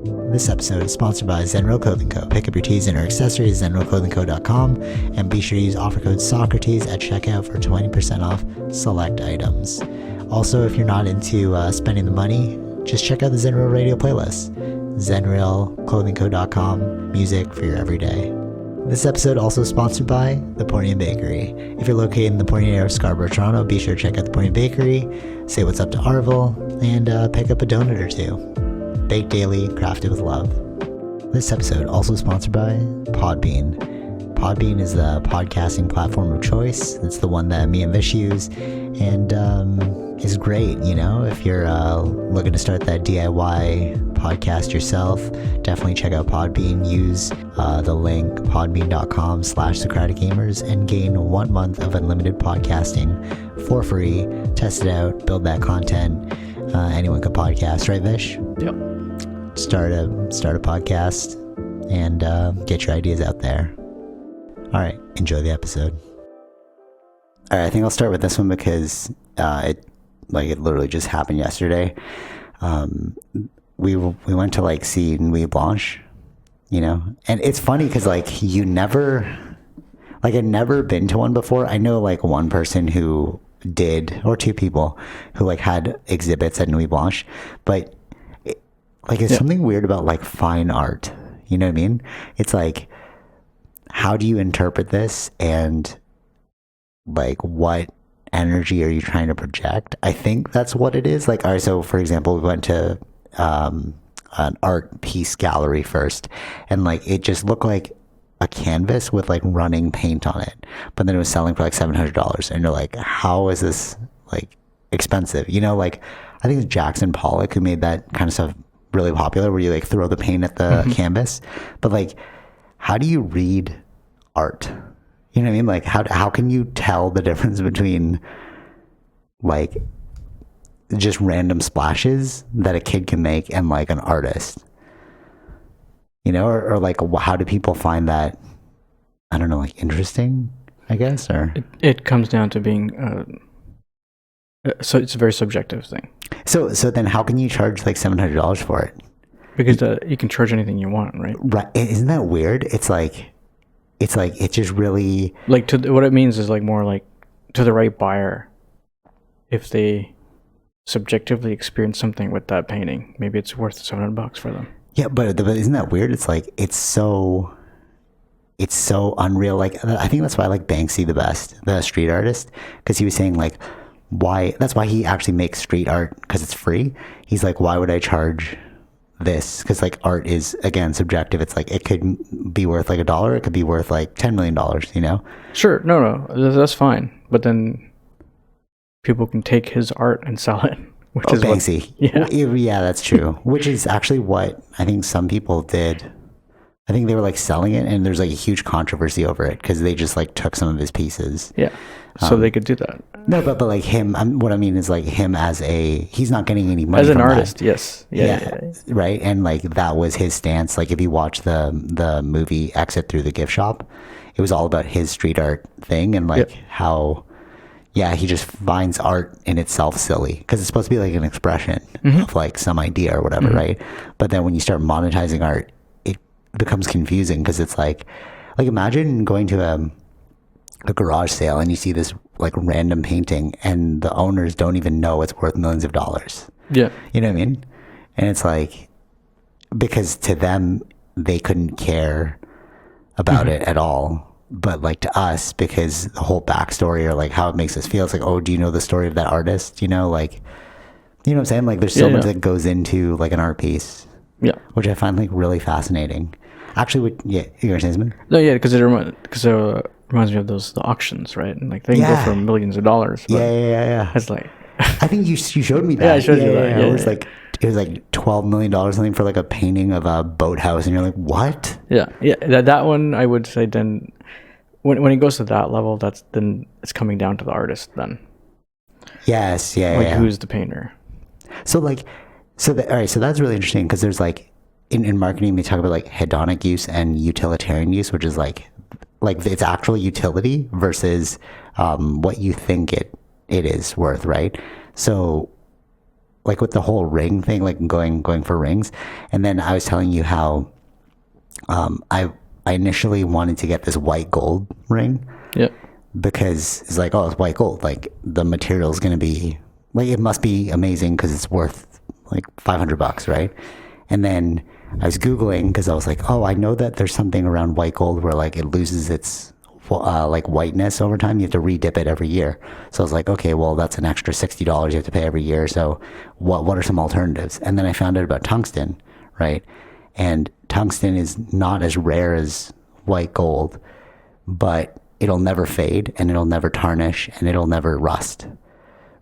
This episode is sponsored by Zenro Clothing Co. Pick up your tees and or accessories at zenroclothingco.com and be sure to use offer code Socrates at checkout for 20% off select items. Also, if you're not into spending the money, just check out the Zenrail radio playlist. zenrailclothingco.com, music for your everyday. This episode also sponsored by The Portian Bakery. If you're located in the Portian area of Scarborough, Toronto, be sure to check out The Portian Bakery, say what's up to Arville, and pick up a donut or two. Baked daily, crafted with love. This episode also sponsored by Podbean. Podbean is the podcasting platform of choice. It's the one that me and Vish use, and is great, you know, if you're looking to start that DIY podcast yourself. Definitely check out Podbean. Use the link podbean.com/SocraticGamers and gain 1 month of unlimited podcasting for free. Test it out, build that content. Anyone can podcast, right, Vish? Yep. Start a podcast and get your ideas out there. All right, enjoy the episode. All right, I think I'll start with this one because it literally just happened yesterday. We went to see Nuit Blanche, you know, and it's funny because I'd never been to one before. I know one person who did, or two people who had exhibits at Nuit Blanche, but it's something weird about fine art. You know what I mean? It's how do you interpret this, and what energy are you trying to project? I think that's what it is. All right, so for example, we went to an art piece gallery first, and it just looked like a canvas with running paint on it, but then it was selling for $700, and you're how is this expensive? You know, I think it's Jackson Pollock who made that kind of stuff really popular, where you throw the paint at the canvas. But how do you read art? You know what I mean? How can you tell the difference between just random splashes that a kid can make and an artist? You know, or how do people find that, I don't know, interesting, I guess? Or it comes down to being so it's a very subjective thing. So then how can you charge $700 for it? Because you can charge anything you want, right? Right. Isn't that weird? It's it just really what it means is more to the right buyer, if they subjectively experience something with that painting, maybe it's worth $700 for them. Yeah, but isn't that weird? It's it's so unreal. I think that's why I like Banksy the best, the street artist, because he was saying why, that's why he actually makes street art, because it's free. He's why would I charge this? Because art is, again, subjective. It's it could be worth $1, it could be worth $10 million, you know? Sure, no, that's fine. But then people can take his art and sell it. Which is Banksy. Yeah, that's true. Which is actually what I think some people did. I think they were selling it, and there's a huge controversy over it because they just took some of his pieces. Yeah, so they could do that. No, but him. What I mean is him as he's not getting any money as an from artist. That. Yes. Yeah, right. And that was his stance. If you watch the movie Exit Through the Gift Shop, it was all about his street art thing and how. Yeah, he just finds art in itself silly because it's supposed to be an expression of some idea or whatever, right? But then when you start monetizing art, it becomes confusing because it's imagine going to a garage sale and you see this random painting and the owners don't even know it's worth millions of dollars. Yeah. You know what I mean? And it's because to them, they couldn't care about it at all. But to us, because the whole backstory or how it makes us feel, it's oh, do you know the story of that artist? You know, you know what I'm saying? There's so much that goes into an art piece. Yeah. Which I find really fascinating. Actually, you were saying something? No, yeah, because it reminds me of the auctions, right? And they can go for millions of dollars. Yeah. It's I think you showed me that. Yeah, I showed you that. Yeah, it was it was $12 million something for a painting of a boathouse, and you're what? Yeah. That one I would say then. When it goes to that level, then it's coming down to the artist then. Yes, yeah. Who's the painter? So all right, so that's really interesting because there's in marketing they talk about hedonic use and utilitarian use, which is its actual utility versus what you think it is worth, right? So like with the whole ring thing, like going for rings. And then I was telling you how I initially wanted to get this white gold ring. Yeah. Because it's like, oh, it's white gold. Like the material is going to be like, it must be amazing because it's worth like $500, right? And then I was Googling because I was like, oh, I know that there's something around white gold where like it loses its like whiteness over time. You have to re-dip it every year. So I was like, okay, well, that's an extra $60 you have to pay every year. So what are some alternatives? And then I found out about tungsten, right? And tungsten is not as rare as white gold, but it'll never fade and it'll never tarnish and it'll never rust,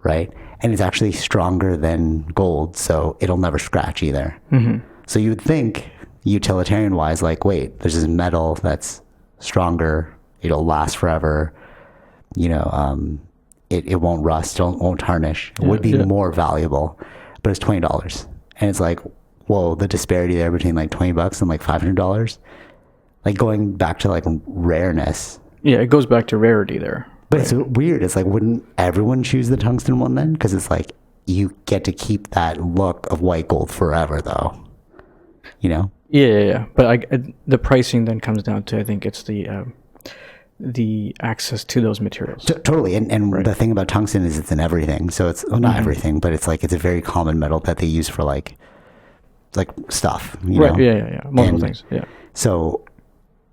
right? And it's actually stronger than gold, so it'll never scratch either. Mm-hmm. So you would think, utilitarian wise, like, wait, there's this metal that's stronger, it'll last forever, you know, it won't rust, it won't tarnish. It would be more valuable, but it's $20. And it's like, whoa, the disparity there between like $20 and like $500, like going back to like rareness. Yeah, it goes back to rarity there. But it's weird. It's like, wouldn't everyone choose the tungsten one then? Because it's like, you get to keep that look of white gold forever, though. You know? Yeah. But the pricing then comes down to, I think it's the access to those materials. Totally. And the thing about tungsten is it's in everything. So it's, well, not everything, but it's like, it's a very common metal that they use for like stuff. You know? Yeah. Multiple things. Yeah. So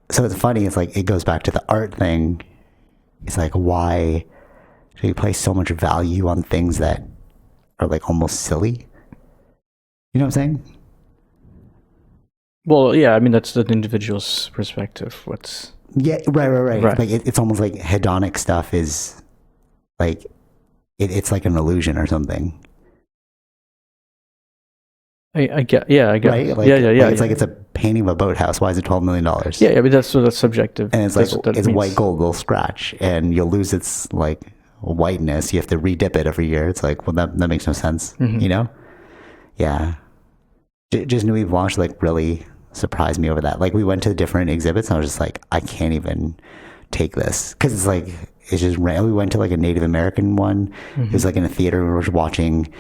it's funny. It's like, it goes back to the art thing. It's like, why do you place so much value on things that are like almost silly? You know what I'm saying? Well, yeah, I mean, that's the individual's perspective. Yeah, right. Like it's almost like hedonic stuff is like, it's like an illusion or something. I get, right? Like, it's like, it's a painting of a boathouse. Why is it $12 million? Yeah, but that's subjective. And it's like, it's white gold will scratch and you'll lose its like whiteness. You have to re-dip it every year. It's like, well, that makes no sense, you know? Yeah. Just Nuit Blanche like really surprised me over that. Like we went to different exhibits and I was just like, I can't even take this. Cause it's like, it's just, we went to like a Native American one. It was like in a theater we were watching.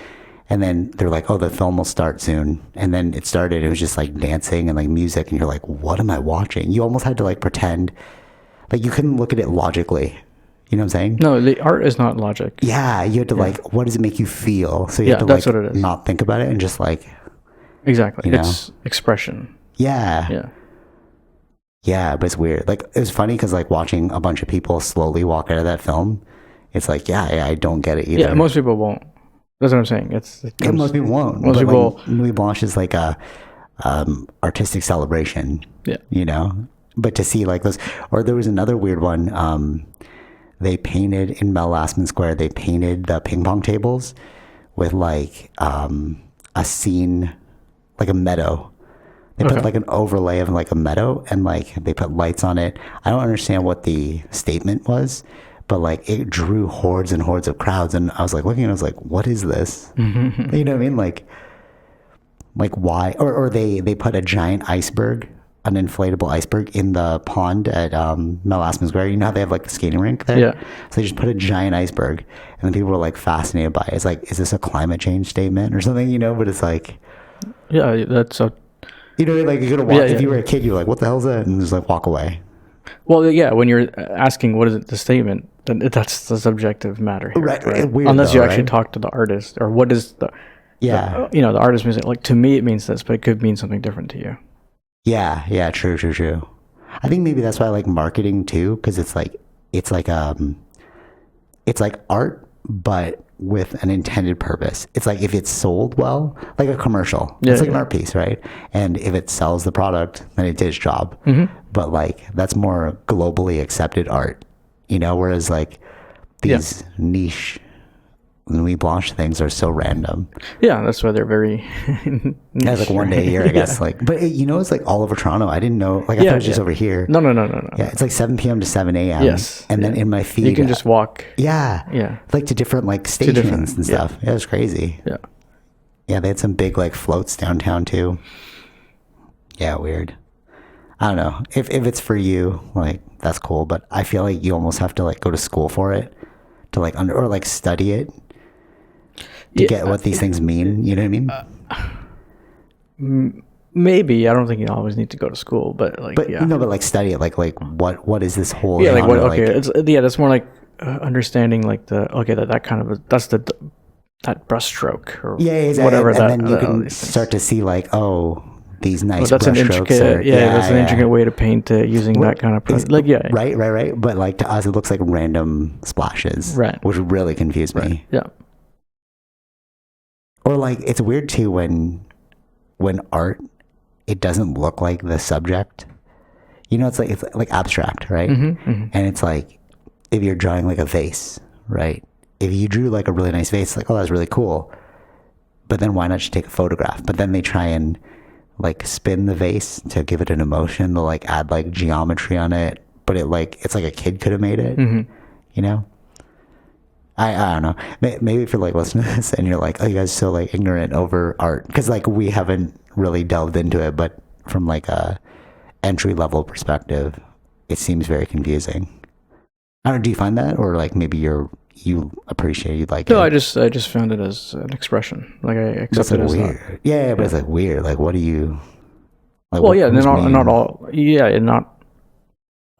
And then they're like, oh, the film will start soon. And then it started. It was just like dancing and like music. And you're like, what am I watching? You almost had to like pretend. Like you couldn't look at it logically. You know what I'm saying? No, the art is not logic. Yeah. You had to like, what does it make you feel? So you have to that's like what it is. not think about it and just like. Exactly. You know? It's expression. Yeah. Yeah. But it's weird. Like it was funny because like watching a bunch of people slowly walk out of that film. It's like, I don't get it either. Yeah. Most people won't. That's what I'm saying. Most people won't. Most people. Like, Nuit Blanche is like a artistic celebration. Yeah. You know, but to see like those, or there was another weird one. They painted in Mel Lastman Square. They painted the ping pong tables with like a scene, like a meadow. They put like an overlay of like a meadow, and like they put lights on it. I don't understand what the statement was. But like it drew hordes and hordes of crowds, and I was like looking, and I was like, "What is this?" You know what I mean? Like why? Or they put a giant iceberg, an inflatable iceberg, in the pond at Mel Lastman Square. You know how they have like the skating rink there? Yeah. So they just put a giant iceberg, and then people were like fascinated by it. It's like, is this a climate change statement or something? You know? But it's like, yeah, that's a. You know, like you could have walked. If you were a kid, you're like, "What the hell is that?" And just like walk away. Well, yeah, when you're asking what is it, the statement, then that's the subjective matter here, right? Weird, unless you actually talk to the artist, or what is the the artist music. Like to me, it means this, but it could mean something different to you. Yeah, true. I think maybe that's why I like marketing too, because it's like art, but with an intended purpose. It's like if it's sold well, like a commercial, it's like an art piece, right? And if it sells the product, then it did its job. But like that's more globally accepted art, you know, whereas like these niche Nuit Blanche things are so random. Yeah, that's why they're very niche, like one day a year, I guess. Like, but you know, it's like all over Toronto. I didn't know. Like I thought it was just over here. No. Yeah, it's like 7 p.m. to 7 a.m. Yes, and then in my feed, you can just walk. Yeah, like to different like stations and stuff. Yeah, it was crazy. Yeah, they had some big like floats downtown too. Yeah, weird. I don't know if it's for you, like that's cool, but I feel like you almost have to like go to school for it to like or like study it. to get what these things mean. You know what I mean? Maybe. I don't think you always need to go to school, but like, but like study it. Like what is this whole? Yeah, like what? Okay, it's that's more like understanding like that kind of that's that brushstroke or exactly. whatever. And then you can start to see like, these nice that's an intricate, that's an intricate way to paint it using that kind of right. But like to us, it looks like random splashes, right? Which really confused me. Yeah. Or like it's weird too when art, it doesn't look like the subject. You know, it's like abstract, right? And it's like if you're drawing like a vase, right? If you drew like a really nice vase, like, oh, that's really cool. But then why not just take a photograph? But then they try and like spin the vase to give it an emotion. They'll like add like geometry on it, but it's like a kid could have made it. You know, I don't know. Maybe if you're like listening to this and you're like, oh, you guys are so like ignorant over art, because like we haven't really delved into it, but from like a entry level perspective, it seems very confusing. I don't know. Do you find that, or like maybe you appreciate you like? No, I just found it as an expression. Like I accept it as weird. That. Yeah, but it's like weird. Like, what do you? Like, well, yeah, not all. Yeah, and not.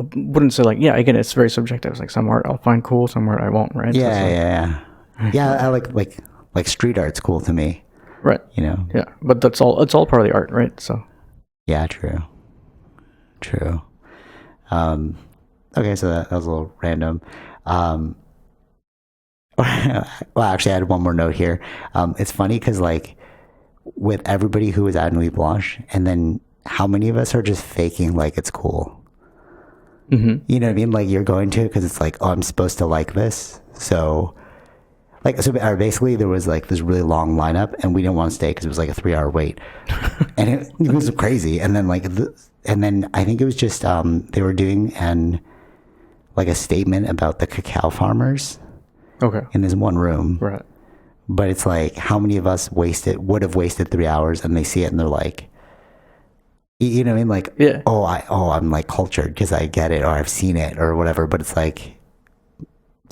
I wouldn't say like again, it's very subjective. It's like some art I'll find cool, some art I won't. Right? Yeah. I like street art's cool to me. Right. You know. Yeah, but that's all. It's all part of the art, right? So. Yeah. True. Okay, so that was a little random. Well, actually, I had one more note here. It's funny because, like, with everybody who was at Nuit Blanche, and then how many of us are just faking like it's cool? You know what I mean? Like, you're going to because it's like, oh, I'm supposed to like this. So basically, there was like this really long lineup, and we didn't want to stay because it was like a 3-hour wait, and it was crazy. And then and then I think it was just they were doing a statement about the cacao farmers. Okay. In this one room. Right. But it's like, how many of us would have wasted 3 hours, and they see it and they're like, you know what I mean? Like, yeah. I'm like cultured because I get it, or I've seen it or whatever. But it's like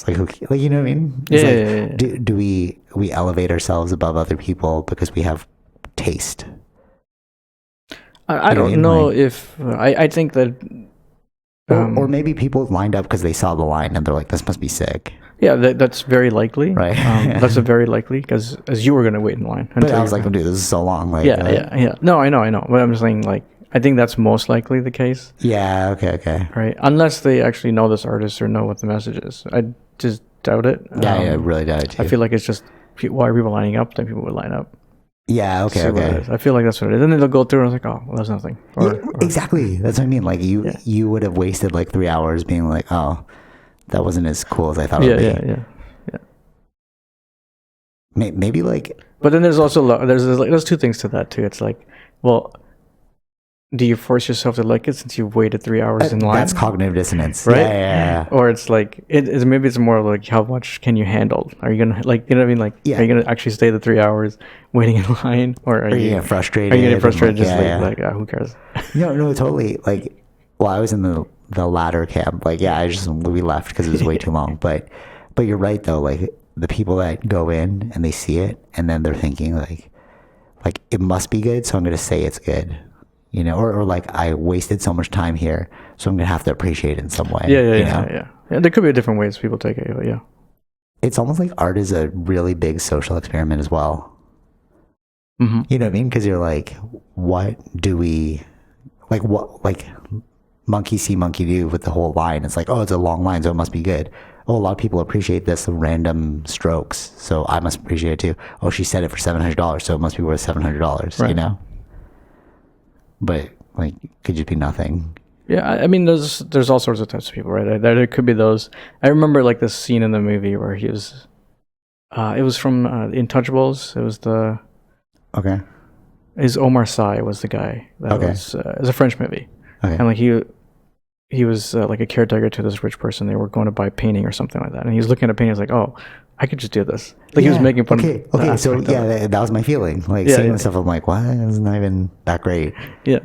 who, like, you know what I mean? It's do we elevate ourselves above other people because we have taste? I don't know if I think that. Or maybe people lined up because they saw the line and they're like, this must be sick. Yeah, that's very likely. Right. That's a very likely, because as you were going to wait in line. But I was like, dude, this is so long. Like, yeah. No, I know. But I'm just saying, like, I think that's most likely the case. Yeah, okay. Right. Unless they actually know this artist or know what the message is. I just doubt it. Yeah, I really doubt it too. I feel like it's just, why are people lining up? Then people would line up. Yeah, okay. I feel like that's what it is. And then they'll go through and I was like, oh, well, that's nothing. Exactly. That's what I mean. Like, you would have wasted like 3 hours being like, oh, that wasn't as cool as I thought it would be. Yeah. Maybe like... But then there's also, there's two things to that too. It's like, well, do you force yourself to like it since you've waited 3 hours in line? That's cognitive dissonance. Right? Yeah. Or it's like, maybe it's more like, how much can you handle? Are you going to, like, you know what I mean? Like, are you going to actually stay the 3 hours waiting in line? Or are you getting frustrated? Are you getting frustrated who cares? No, totally. Like, well, I was in the latter camp. Like, we left because it was way too long. But you're right, though. Like, the people that go in and they see it and then they're thinking like it must be good, so I'm going to say it's good. You know, or like, I wasted so much time here, so I'm gonna have to appreciate it in some way. Yeah. There could be different ways people take it, but yeah. It's almost like art is a really big social experiment as well. Mm-hmm. You know what I mean? Because you're like, what do we, like, monkey see, monkey do with the whole line. It's like, oh, it's a long line, so it must be good. Oh, a lot of people appreciate this random strokes, so I must appreciate it too. Oh, she said it for $700, so it must be worth $700. Right. You know. But like, could just be nothing. Yeah, I mean, there's all sorts of types of people, right? There could be those. I remember like this scene in the movie where he was. It was from Intouchables. It was the. Okay. Is Omar Sy was the guy. That was. It was a French movie. Okay. And like he was like a caretaker to this rich person. They were going to buy painting or something like that, and he was looking at a painting. He was like, "Oh, I could just do this." Like he was making fun. Okay. So that was my feeling. Like seeing the stuff, I'm like, "What? It's not even that great." Yeah.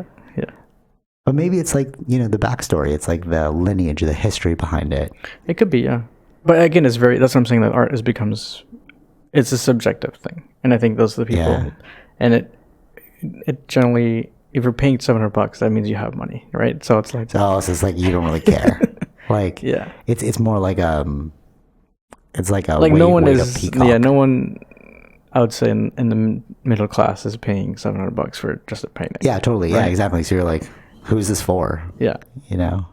But maybe it's like, you know, the backstory. It's like the lineage, the history behind it. It could be, yeah. But again, that's what I'm saying. That art becomes it's a subjective thing, and I think those are the people, and it generally, if you're paying $700, that means you have money, right? So it's like, so it's like you don't really care. Like, it's more like it's like a no one is, no one, I would say in the middle class is paying $700 for just a painting. Yeah, totally. Right? Yeah, exactly. So you're like, who's this for? Yeah, you know,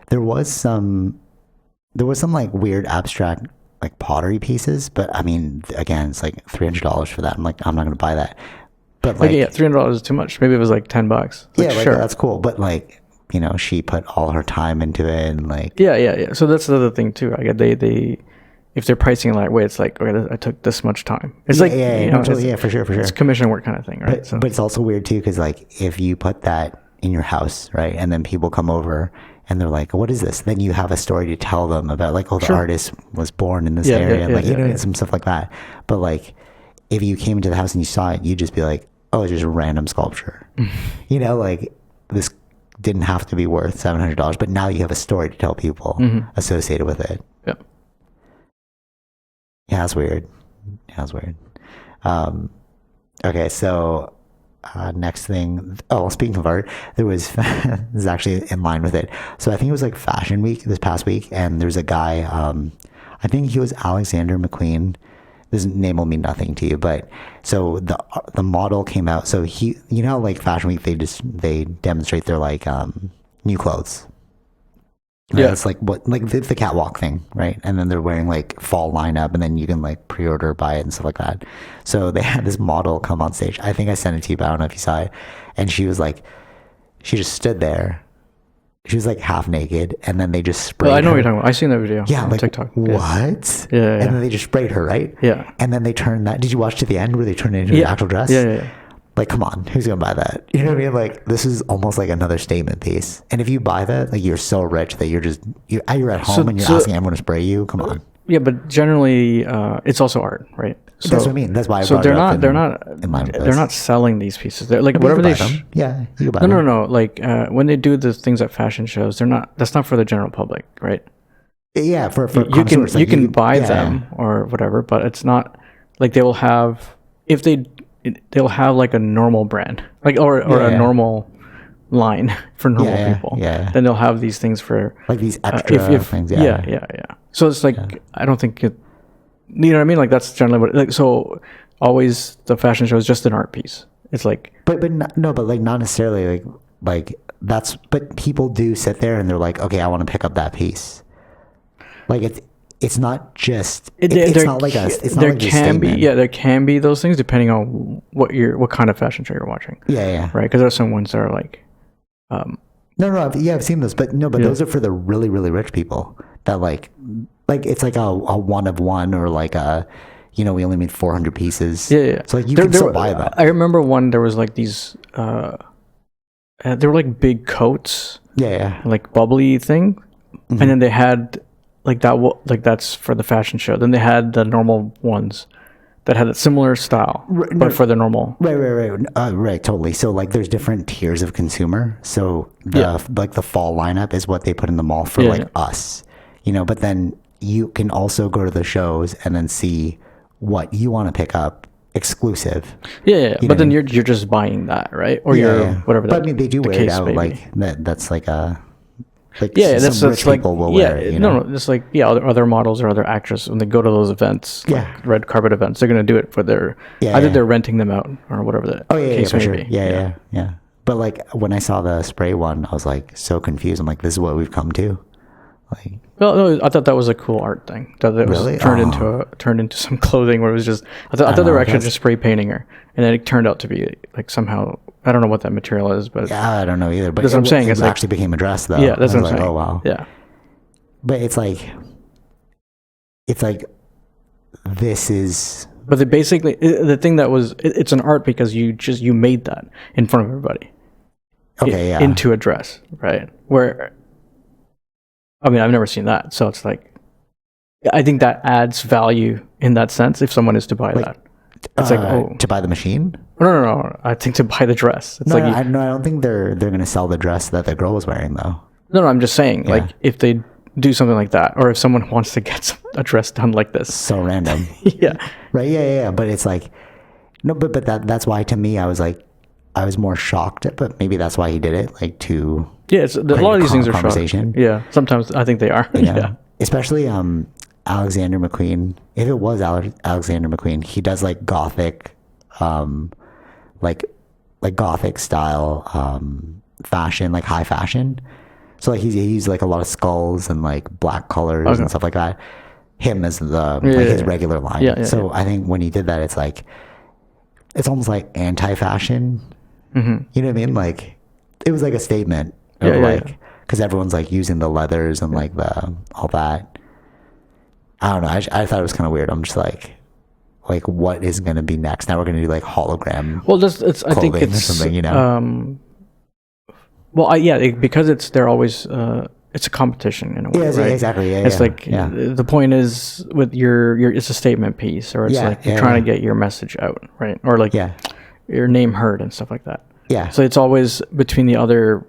there was some like weird abstract like pottery pieces, but I mean, again, it's like $300 for that. I'm like, I'm not gonna buy that. But like, $300 is too much. Maybe it was like $10. Like, yeah, sure, that's cool. But like, you know, she put all her time into it, and like, yeah. So that's the other thing too. I get they if they're pricing it that way, it's like, okay, I took this much time. It's like, you know, totally, for sure. It's commission work kind of thing, right? But it's also weird too, because like if you put that in your house, right, and then people come over and they're like, what is this? Then you have a story to tell them about, like, oh, the artist was born in this area, like, you know, some stuff like that. But like, if you came into the house and you saw it, you'd just be like, oh, it's just a random sculpture. You know, like, this didn't have to be worth $700, but now you have a story to tell people associated with it. Yep. Yeah, that's weird. Okay, so next thing. Oh, speaking of art, there was this is actually in line with it. So I think it was like Fashion Week this past week, and there's a guy. I think he was Alexander McQueen. This name will mean nothing to you, but so the model came out. So he, you know, like Fashion Week, they demonstrate their like new clothes. Right? Yeah, it's like the catwalk thing, right? And then they're wearing like fall lineup, and then you can like pre-order, buy it, and stuff like that. So they had this model come on stage. I think I sent it to you, but I don't know if you saw it. And she was like, she just stood there. She was like half naked, and then they just sprayed her. I know what you're talking about. I seen that video. Yeah, on like TikTok. What? Yeah. And then they just sprayed her, right? Yeah. And then they turned that. Did you watch to the end where they turned it into an actual dress? Yeah. Like, come on, who's gonna buy that? You know what I mean? Like, this is almost like another statement piece. And if you buy that, like, you're so rich that you're at home and you're asking everyone to spray you. Come on. Yeah, but generally, it's also art, right? So, that's what I mean. That's why. They're not selling these pieces. They're like whatever they. Yeah, you can buy them. No. Like when they do the things at fashion shows, they're not. That's not for the general public, right? Yeah, for you can buy them or whatever, but it's not like they will have they'll have like a normal brand, like or a normal line for normal people. Yeah. Then they'll have these things for like these extra things. Yeah. So it's like I don't think it. You know what I mean? Like that's generally what. Like so, always the fashion show is just an art piece. It's like. But like not necessarily like that's. But people do sit there and they're like, okay, I want to pick up that piece. Like it's not just. It's not like a. It's not there like can be there can be those things depending on what kind of fashion show you're watching. Yeah. Right, because there's some ones that are like. No, I've seen those, but those are for the really, really rich people that like it's like a one of one or like a, we only made 400 pieces. Yeah. So like you can still buy them. I remember there was like these, they were like big coats. Yeah. Like bubbly thing. Mm-hmm. And then they had like that's for the fashion show. Then they had the normal ones that had a similar style, but for the normal. Right, totally. So like there's different tiers of consumer. So like the fall lineup is what they put in the mall for us, but then you can also go to the shows and then see what you want to pick up exclusive. Yeah. But then you're just buying that, right? Or you're whatever. But I mean, they do wear it out like that. That's like a. Like that's rich like people will wear it, No, just like other models or other actresses when they go to those events, like red carpet events, they're gonna do it for their either they're renting them out or whatever the case may be. Yeah. But like when I saw the spray one, I was like so confused. I'm like, this is what we've come to. Like, well, no, I thought that was a cool art thing. That it was really? turned into some clothing where it was just. I thought they were actually just spray painting her, and then it turned out to be like somehow. I don't know what that material is, but I don't know either. But that's what I'm saying. It actually became a dress, though. Yeah, that's what I'm saying. Oh wow. Yeah, but it's like this is. But the thing that was it's an art because you made that in front of everybody. Okay, into a dress, right? Where, I mean, I've never seen that, so it's like, I think that adds value in that sense if someone is to buy that. It's like to buy the machine. No. I think to buy the dress. It's I don't think they're going to sell the dress that the girl was wearing though. No, I'm just saying like if they do something like that, or if someone wants to get a dress done like this. So random. Yeah. Right. Yeah. But it's like, no, but that's why to me, I was more shocked, but maybe that's why he did it. Like to. Yeah. A lot of these things are shocking. Yeah. Sometimes I think they are. Yeah. Especially, Alexander McQueen. If it was Alexander McQueen, he does like gothic, like gothic style, fashion, like high fashion. So like he's like a lot of skulls and like black colors and stuff like that. Him as the his regular line. Yeah, so I think when he did that, it's almost like anti-fashion. Mm-hmm. You know what I mean? Like it was like a statement of because everyone's like using the leathers and like all that. I don't know. I thought it was kind of weird. I'm just like what is going to be next? Now we're going to do like hologram. Well, I think it's or something, you know. Because they're always it's a competition in a way. Yeah, right? Exactly. Yeah, it's the point is with your it's a statement piece, or it's you're trying to get your message out, right? Or like your name heard and stuff like that. Yeah. So it's always between the other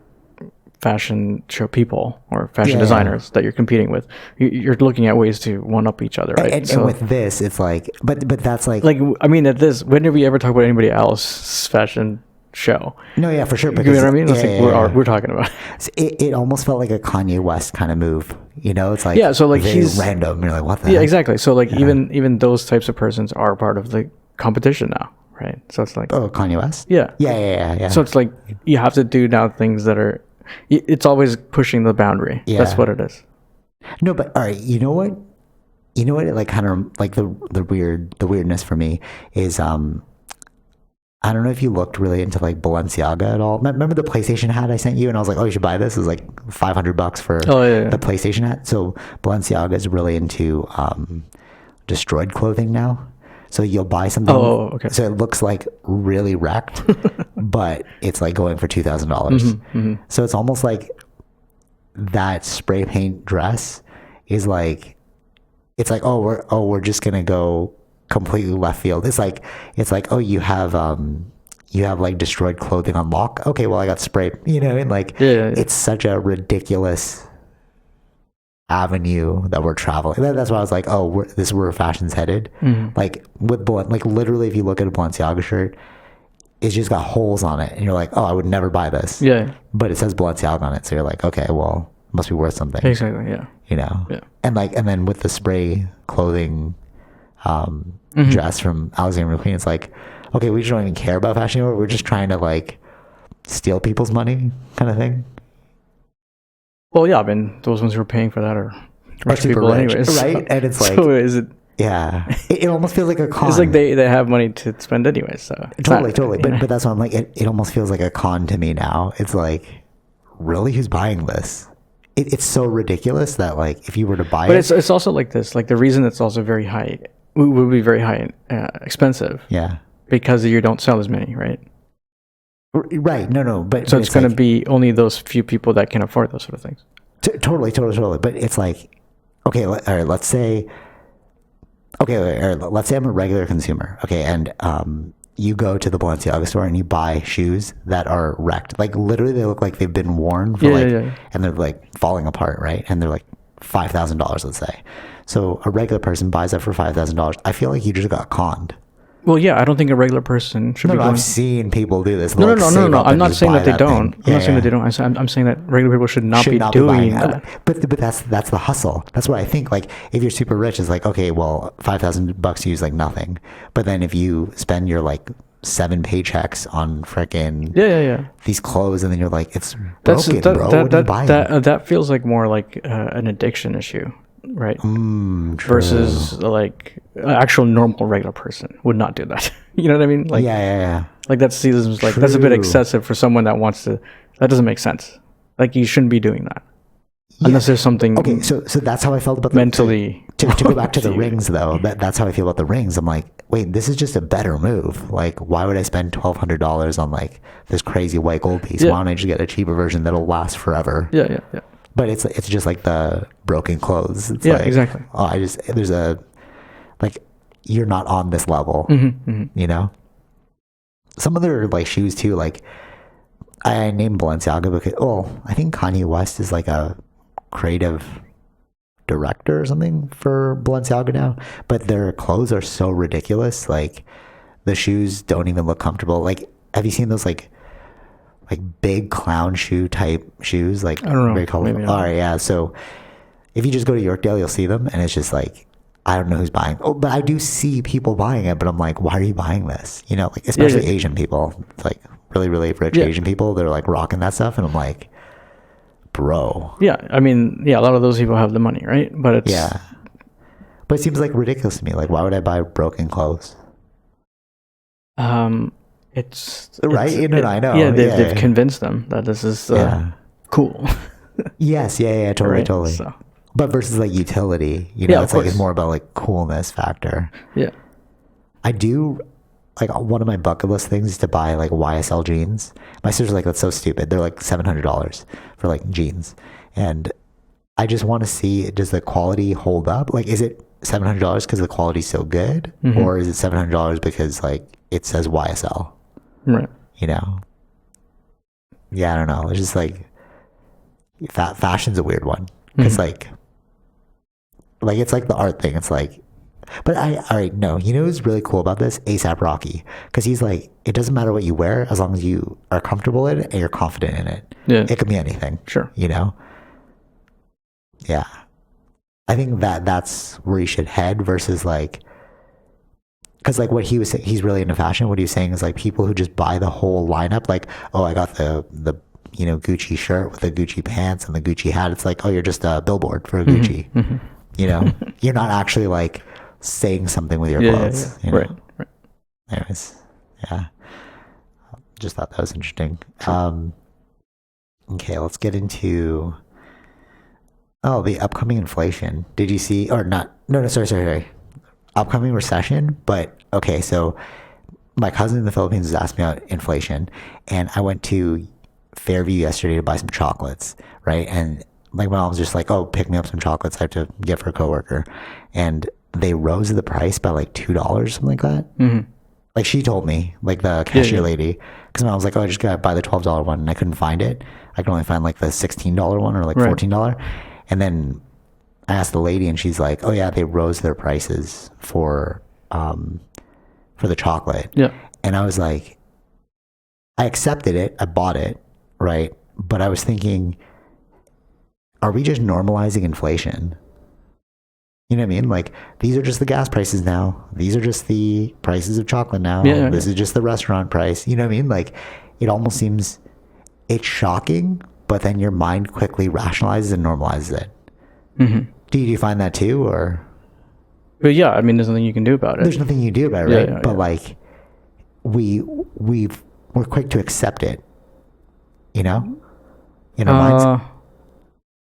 fashion show people or fashion designers that you're competing with. You're looking at ways to one up each other, right? And with this, it's like, but that's like I mean, at this, when did we ever talk about anybody else's fashion show? No, yeah, for sure. Because, you know what I mean? That's we're talking about. It almost felt like a Kanye West kind of move. You know, it's like so like he's random. You're like, what the? Yeah, exactly. So like even those types of persons are part of the competition now, right? So it's like Kanye West. Yeah. So it's like you have to do now things that are. It's always pushing the boundary. Yeah. That's what it is. No, but all right. You know what? It like kind of like the weirdness for me is I don't know if you looked really into like Balenciaga at all. Remember the PlayStation hat I sent you, and I was like, oh, you should buy this. It was like $500 for the PlayStation hat. So Balenciaga is really into destroyed clothing now. So you'll buy something. Oh, okay. So it looks like really wrecked, but it's like going for $2,000. Mm-hmm. So it's almost like that spray paint dress is like, it's like, we're just gonna go completely left field. It's like, oh, you have like destroyed clothing on lock. Okay, well I got spray. You know, and like it's such a ridiculous avenue that we're traveling. That's why I was like, this is where fashion's headed. Mm-hmm. Like with like literally, if you look at a Balenciaga shirt, it's just got holes on it, and you're like, I would never buy this. Yeah. But it says Balenciaga on it, so you're like, okay, well, it must be worth something. Exactly. Yeah. You know. Yeah. And then with the spray clothing dress from Alexander McQueen, it's like, okay, we just don't even care about fashion anymore. We're just trying to like steal people's money, kind of thing. Well, yeah, I mean, those ones who are paying for that are rich people anyways. Right? And it's like... So is it... Yeah. It almost feels like a con. It's like they have money to spend anyway, so... Totally. But that's why I'm like, it almost feels like a con to me now. It's like, really? Who's buying this? It's so ridiculous that, like, if you were to buy it... But it's also like this. Like, the reason it's also very high... would be very high expensive. Yeah. Because you don't sell as many, right? Right. No. But so it's going to be only those few people that can afford those sort of things. Totally. But it's like, okay, all right, let's say I'm a regular consumer. Okay. And, you go to the Balenciaga store and you buy shoes that are wrecked. Like literally they look like they've been worn for and they're like falling apart. Right. And they're like $5,000, let's say. So a regular person buys that for $5,000. I feel like you just got conned. Well, yeah, I don't think a regular person should be doing... I've seen people do this. No. I'm not saying that they don't. I'm saying that regular people should not be doing that. But that's the hustle. That's what I think. Like, if you're super rich, it's like, okay, well, $5,000 to you is like nothing. But then if you spend your like 7 paychecks on frickin' these clothes, and then you're like, it's broken, bro. What are you buying? That feels like more like an addiction issue. Right. Versus like an actual normal regular person would not do that. You know what I mean? Like, yeah. Like that's a bit excessive for someone that wants to. That doesn't make sense. Like you shouldn't be doing that unless there's something. Okay, so that's how I felt about mentally. To go back to the rings though, that's how I feel about the rings. I'm like, wait, this is just a better move. Like, why would I spend $1,200 on like this crazy white gold piece? Why don't I just get a cheaper version that'll last forever? Yeah. But it's just like the broken clothes. It's exactly. There's a, like, you're not on this level, you know? Some of their, like, shoes, too, like, I named Balenciaga because, I think Kanye West is, like, a creative director or something for Balenciaga now, but their clothes are so ridiculous. Like the shoes don't even look comfortable. Like, have you seen those like big clown shoe type shoes? Like, I don't know. Very colorful. All right, yeah. So if you just go to Yorkdale, you'll see them, and it's just like, I don't know who's buying. Oh, but I do see people buying it, but I'm like, why are you buying this? You know, like especially Asian people, like really, really rich Asian people, they're like rocking that stuff, and I'm like, bro. Yeah, I mean, a lot of those people have the money, right? But it's but it seems like ridiculous to me. Like, why would I buy broken clothes? It's right. I know. Yeah, they've convinced them that this is cool. Yes. Yeah. Totally. Right? Totally. So. But versus like utility, you know, it's like it's more about like coolness factor. Yeah. I do like one of my bucket list things is to buy like YSL jeans. My sister's like, that's so stupid. They're like $700 for like jeans. And I just want to see, does the quality hold up? Like, is it $700 because the quality's so good? Mm-hmm. Or is it $700 because like it says YSL? Right. You know? Yeah, I don't know. It's just like, fashion's a weird one. Because like it's like the art thing. It's like, but all right, no. You know who's really cool about this? A$AP Rocky. Because he's like, it doesn't matter what you wear as long as you are comfortable in it and you're confident in it. Yeah. It could be anything. Sure. You know? Yeah. I think that's where you should head versus like, because like what he was saying, he's really into fashion. What he was saying is like people who just buy the whole lineup, like, oh, I got the you know, Gucci shirt with the Gucci pants and the Gucci hat. It's like, oh, you're just a billboard for Gucci. Mm-hmm. You know, you're not actually like saying something with your clothes. Yeah. You know? Right. Anyways, yeah. Just thought that was interesting. Okay, let's get into the upcoming inflation. Did you see or not? No, sorry. Upcoming recession. But okay, so my cousin in the Philippines has asked me about inflation, and I went to Fairview yesterday to buy some chocolates, right? And like my mom's just like, oh, pick me up some chocolates I have to get for a coworker, and they rose the price by like $2, something like that. Mm-hmm. Like she told me, like the cashier lady, because my mom was like, oh, I just gotta buy the $12 one, and I couldn't find it. I could only find like the $16 one or like $14, and then I asked the lady, and she's like, oh yeah, they rose their prices for the chocolate. Yeah, and I was like, I accepted it, I bought it. Right. But I was thinking, are we just normalizing inflation? You know what I mean? Like, these are just the gas prices now. These are just the prices of chocolate now. Yeah, this is just the restaurant price. You know what I mean? Like, it almost seems, it's shocking, but then your mind quickly rationalizes and normalizes it. Mm-hmm. Do you find that too, or? But yeah, I mean, there's nothing you can do about it. There's nothing you can do about it, right? Yeah, but like, we're quick to accept it. You know, in our minds.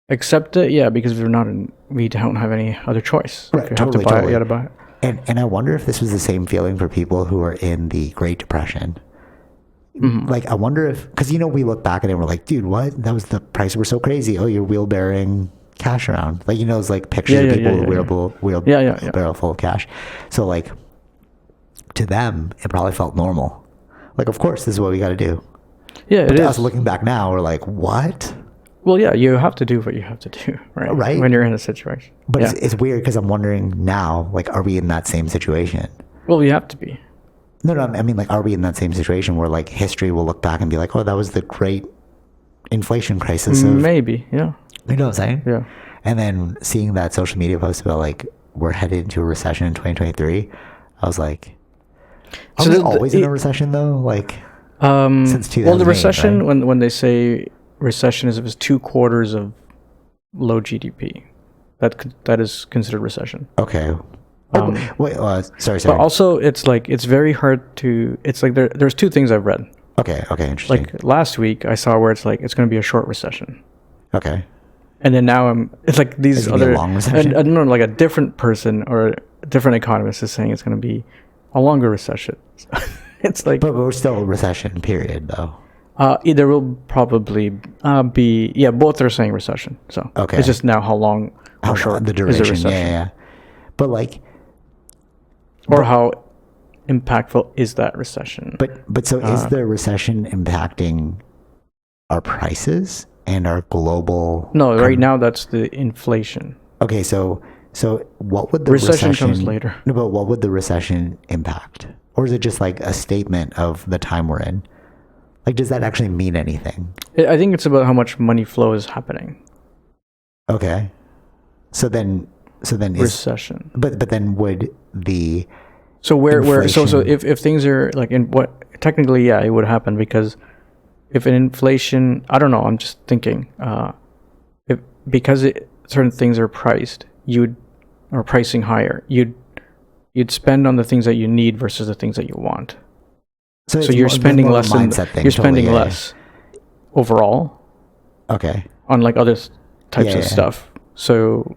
Accept it, yeah, because we don't have any other choice. Right, if you have to buy it, you gotta buy it. And I wonder if this was the same feeling for people who are in the Great Depression. Mm-hmm. Like, I wonder if, because you know, we look back at it and we're like, dude, what? That was the prices were so crazy. Oh, you're wheelbarrowing cash around. Like, you know, it's like pictures of people with wheelbarrow full of cash. So like, to them, it probably felt normal. Like, of course, this is what we got to do. Yeah, but us looking back now, we're like, what? Well, yeah, you have to do what you have to do, right? Right. When you're in a situation. But it's weird because I'm wondering now, like, are we in that same situation? Well, you have to be. No, I mean, like, are we in that same situation where, like, history will look back and be like, oh, that was the great inflation crisis of... Maybe, yeah. You know what I'm saying? Yeah. And then seeing that social media post about, like, we're headed into a recession in 2023, I was like... Are we always in a recession, though? Like... since 2008, well, the recession, right? when they say recession is if it's 2 quarters of low GDP, that is considered recession. Okay. Sorry. But also, it's like it's very hard to. It's like there's 2 things I've read. Okay. Interesting. Like last week, I saw where it's like it's going to be a short recession. Okay. And then now it's like these other long recession? And I don't know, like a different person or a different economist is saying it's going to be a longer recession. It's like, but we're still a recession period, though. There will probably be, both are saying recession. So okay, it's just now how short the duration. Is a recession. Yeah. But like, or how impactful is that recession? But so is the recession impacting our prices and our global? No, right now that's the inflation. Okay, so what would the recession comes later? No, but what would the recession impact? Or is it just like a statement of the time we're in? Like, does that actually mean anything? I think it's about how much money flow is happening. Okay. So then recession. But then would the so if things are like in what technically it would happen, because if an inflation, I don't know, I'm just thinking because certain things are priced, or pricing higher, you'd spend on the things that you need versus the things that you want. So you're spending less. You're spending less overall. Okay. On like other types of stuff. So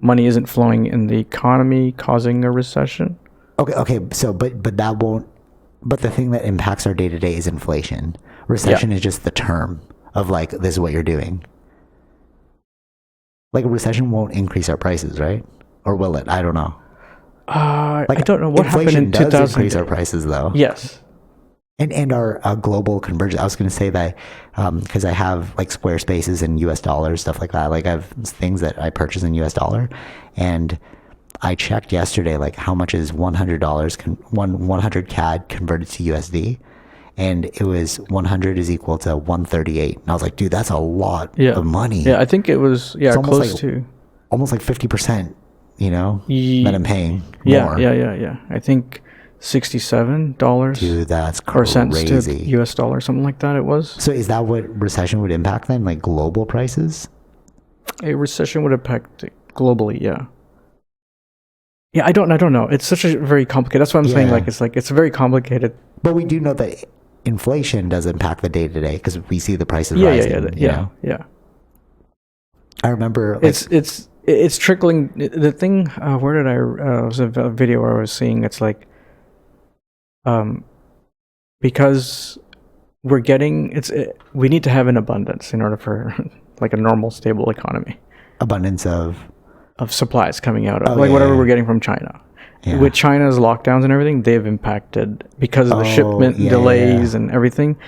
money isn't flowing in the economy, causing a recession. Okay. So, but that won't. But the thing that impacts our day to day is inflation. Recession is just the term of like, this is what you're doing. Like, a recession won't increase our prices, right? Or will it? I don't know. I don't know what happened in 2000. Does increase our prices, though. Yes. And our global convergence. I was going to say that because I have like Squarespaces and US dollars, stuff like that. Like, I have things that I purchase in US dollar. And I checked yesterday, like, how much is $100, 100 CAD converted to USD? And it was 100 is equal to 138. And I was like, dude, that's a lot of money. Yeah, I think it was, close to. Almost like 50%, that I'm paying more. Yeah. I think $67. Dude, that's crazy. Or cents to US dollar, something like that it was. So is that what recession would impact then? Like global prices? A recession would impact globally, yeah. Yeah, I don't know. It's such a very complicated. That's what I'm saying. It's a very complicated. But we do know that inflation does impact the day to day because we see the prices rising. Yeah. I remember it's trickling. The thing, where did it was a video where I was seeing it's like, because we need to have an abundance in order for like a normal stable economy. Abundance of supplies coming out of whatever we're getting from China. Yeah. With China's lockdowns and everything, they've impacted because of the shipment delays and everything.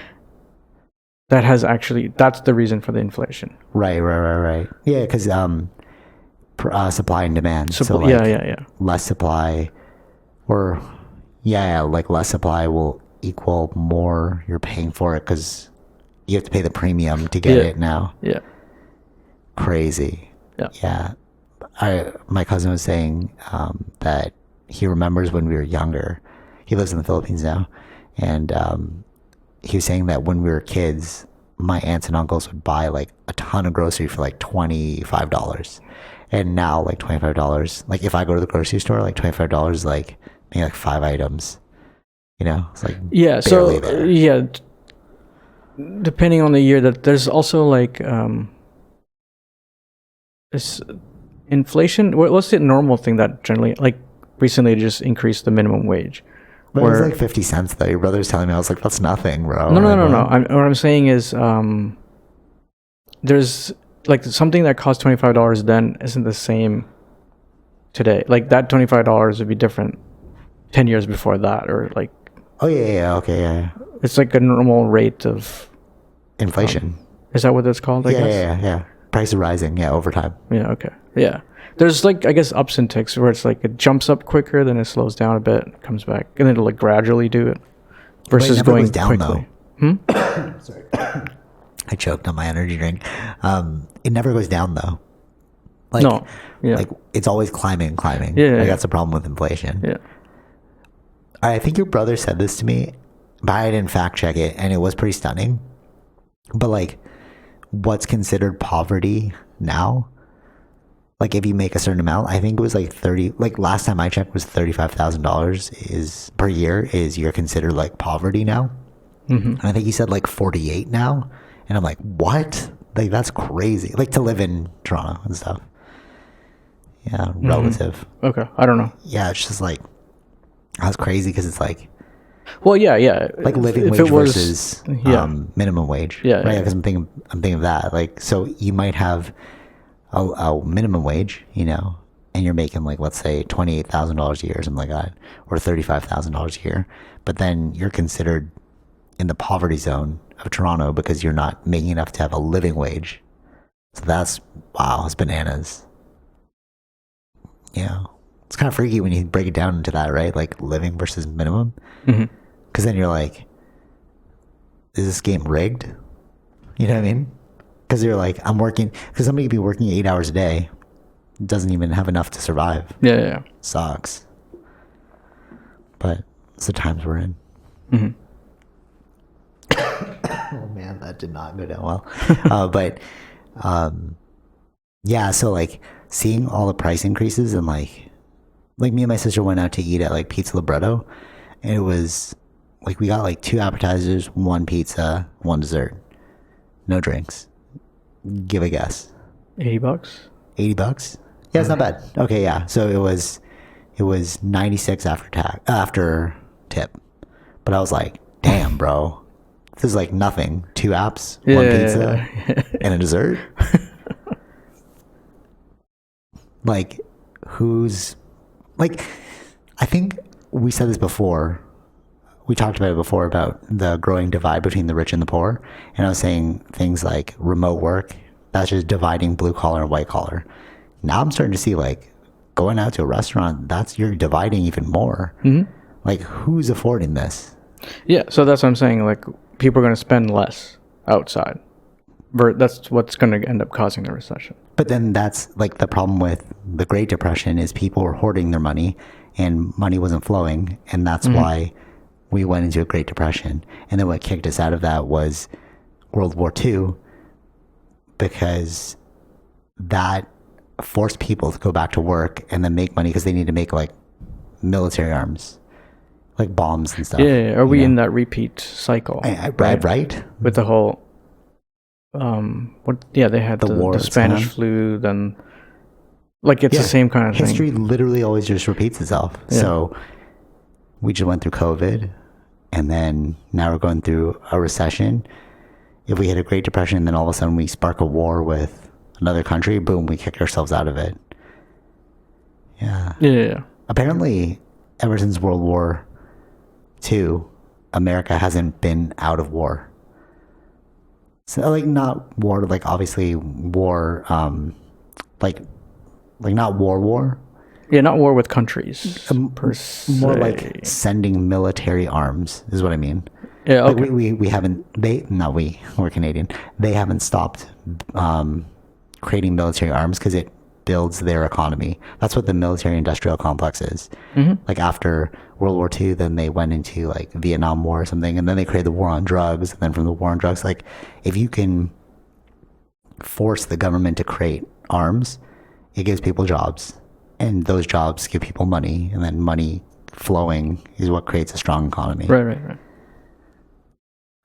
That's the reason for the inflation. Right. Yeah, because supply and demand. Less supply, like less supply will equal more you're paying for it because you have to pay the premium to get it now. Yeah. Crazy. Yeah. My cousin was saying that he remembers when we were younger. He lives in the Philippines now, and he was saying that when we were kids, my aunts and uncles would buy like a ton of grocery for like $25, and now like $25. Like if I go to the grocery store, like $25 is like maybe like 5 items. It's like barely there. Depending on the year, that there's also like this inflation. What's the normal thing that generally, like recently just increased the minimum wage? But it was like 50 cents though. Your brother was telling me. I was like, that's nothing, bro. No. What I'm saying is there's like something that cost $25 then isn't the same today. Like that $25 would be different 10 years before that, or like. Oh yeah. Okay, yeah. It's like a normal rate of inflation. Is that what it's called? I guess? Yeah. Price is rising. Yeah, over time. Yeah. Okay. Yeah. There's like, I guess, ups and ticks where it's like it jumps up quicker, then it slows down a bit, comes back, and then it'll like gradually do it versus going down quickly. Though. Sorry. I choked on my energy drink. It never goes down though. Like, no. Yeah. Like it's always climbing. Yeah. That's the problem with inflation. Yeah. I think your brother said this to me, but I didn't fact check it, and it was pretty stunning. But like, what's considered poverty now? Like if you make a certain amount, I think it was like 30, like last time I checked was $35,000 is per year is you're considered like poverty now. Mm-hmm. And I think he said like 48 now. And I'm like, what? Like that's crazy. Like to live in Toronto and stuff. Yeah. Relative. Okay. I don't know. Yeah. It's just like, that's crazy because it's like, well, yeah. Like living wage versus minimum wage. Yeah. Right. Because I'm thinking of that. Like, so you might have a minimum wage, and you're making like, let's say $28,000 a year or something like that, or $35,000 a year. But then you're considered in the poverty zone of Toronto because you're not making enough to have a living wage. So that's bananas. Yeah. It's kind of freaky when you break it down into that, right? Like living versus minimum. Because then you're like, is this game rigged? You know what I mean? Because you're like, I'm working, because somebody could be working 8 hours a day, doesn't even have enough to survive. Yeah. Sucks. But it's the times we're in. Oh man, that did not go down well. Yeah, so like seeing all the price increases and like me and my sister went out to eat at like Pizza Libretto, and it was like we got like 2 appetizers, 1 pizza, 1 dessert, no drinks. Give a guess. $80. $80? Yeah, it's not bad. Okay, yeah. So it was 96 after tip. But I was like, damn, bro. This is like nothing. 2 apps, 1 pizza, and a dessert. Like, who's like, I think we said this before. We talked about it before about the growing divide between the rich and the poor. And I was saying things like remote work, that's just dividing blue collar and white collar. Now I'm starting to see like going out to a restaurant, you're dividing even more. Like, who's affording this? Yeah, so that's what I'm saying. Like, people are going to spend less outside. That's what's going to end up causing the recession. But then that's like the problem with the Great Depression is people were hoarding their money and money wasn't flowing. And that's why we went into a Great Depression. And then what kicked us out of that was World War II, because that forced people to go back to work and then make money because they need to make like military arms, like bombs and stuff. Yeah. Are we in that repeat cycle? Right? With the whole, they had the Spanish flu, then like it's the same kind of history thing. Literally always just repeats itself. Yeah. So we just went through COVID, and then now we're going through a recession. If we hit a Great Depression and then all of a sudden we spark a war with another country, boom, we kick ourselves out of it. Yeah. Apparently, ever since World War II, America hasn't been out of war. So, like, not war, like, obviously war, like not war. Yeah, not war with countries, per se. More like sending military arms, is what I mean. Yeah, okay. Like we haven't, we're Canadian. They haven't stopped creating military arms because it builds their economy. That's what the military industrial complex is. Like after World War II, then they went into like Vietnam War or something, and then they created the war on drugs. And then from the war on drugs, like if you can force the government to create arms, it gives people jobs, and those jobs give people money, and then money flowing is what creates a strong economy. Right.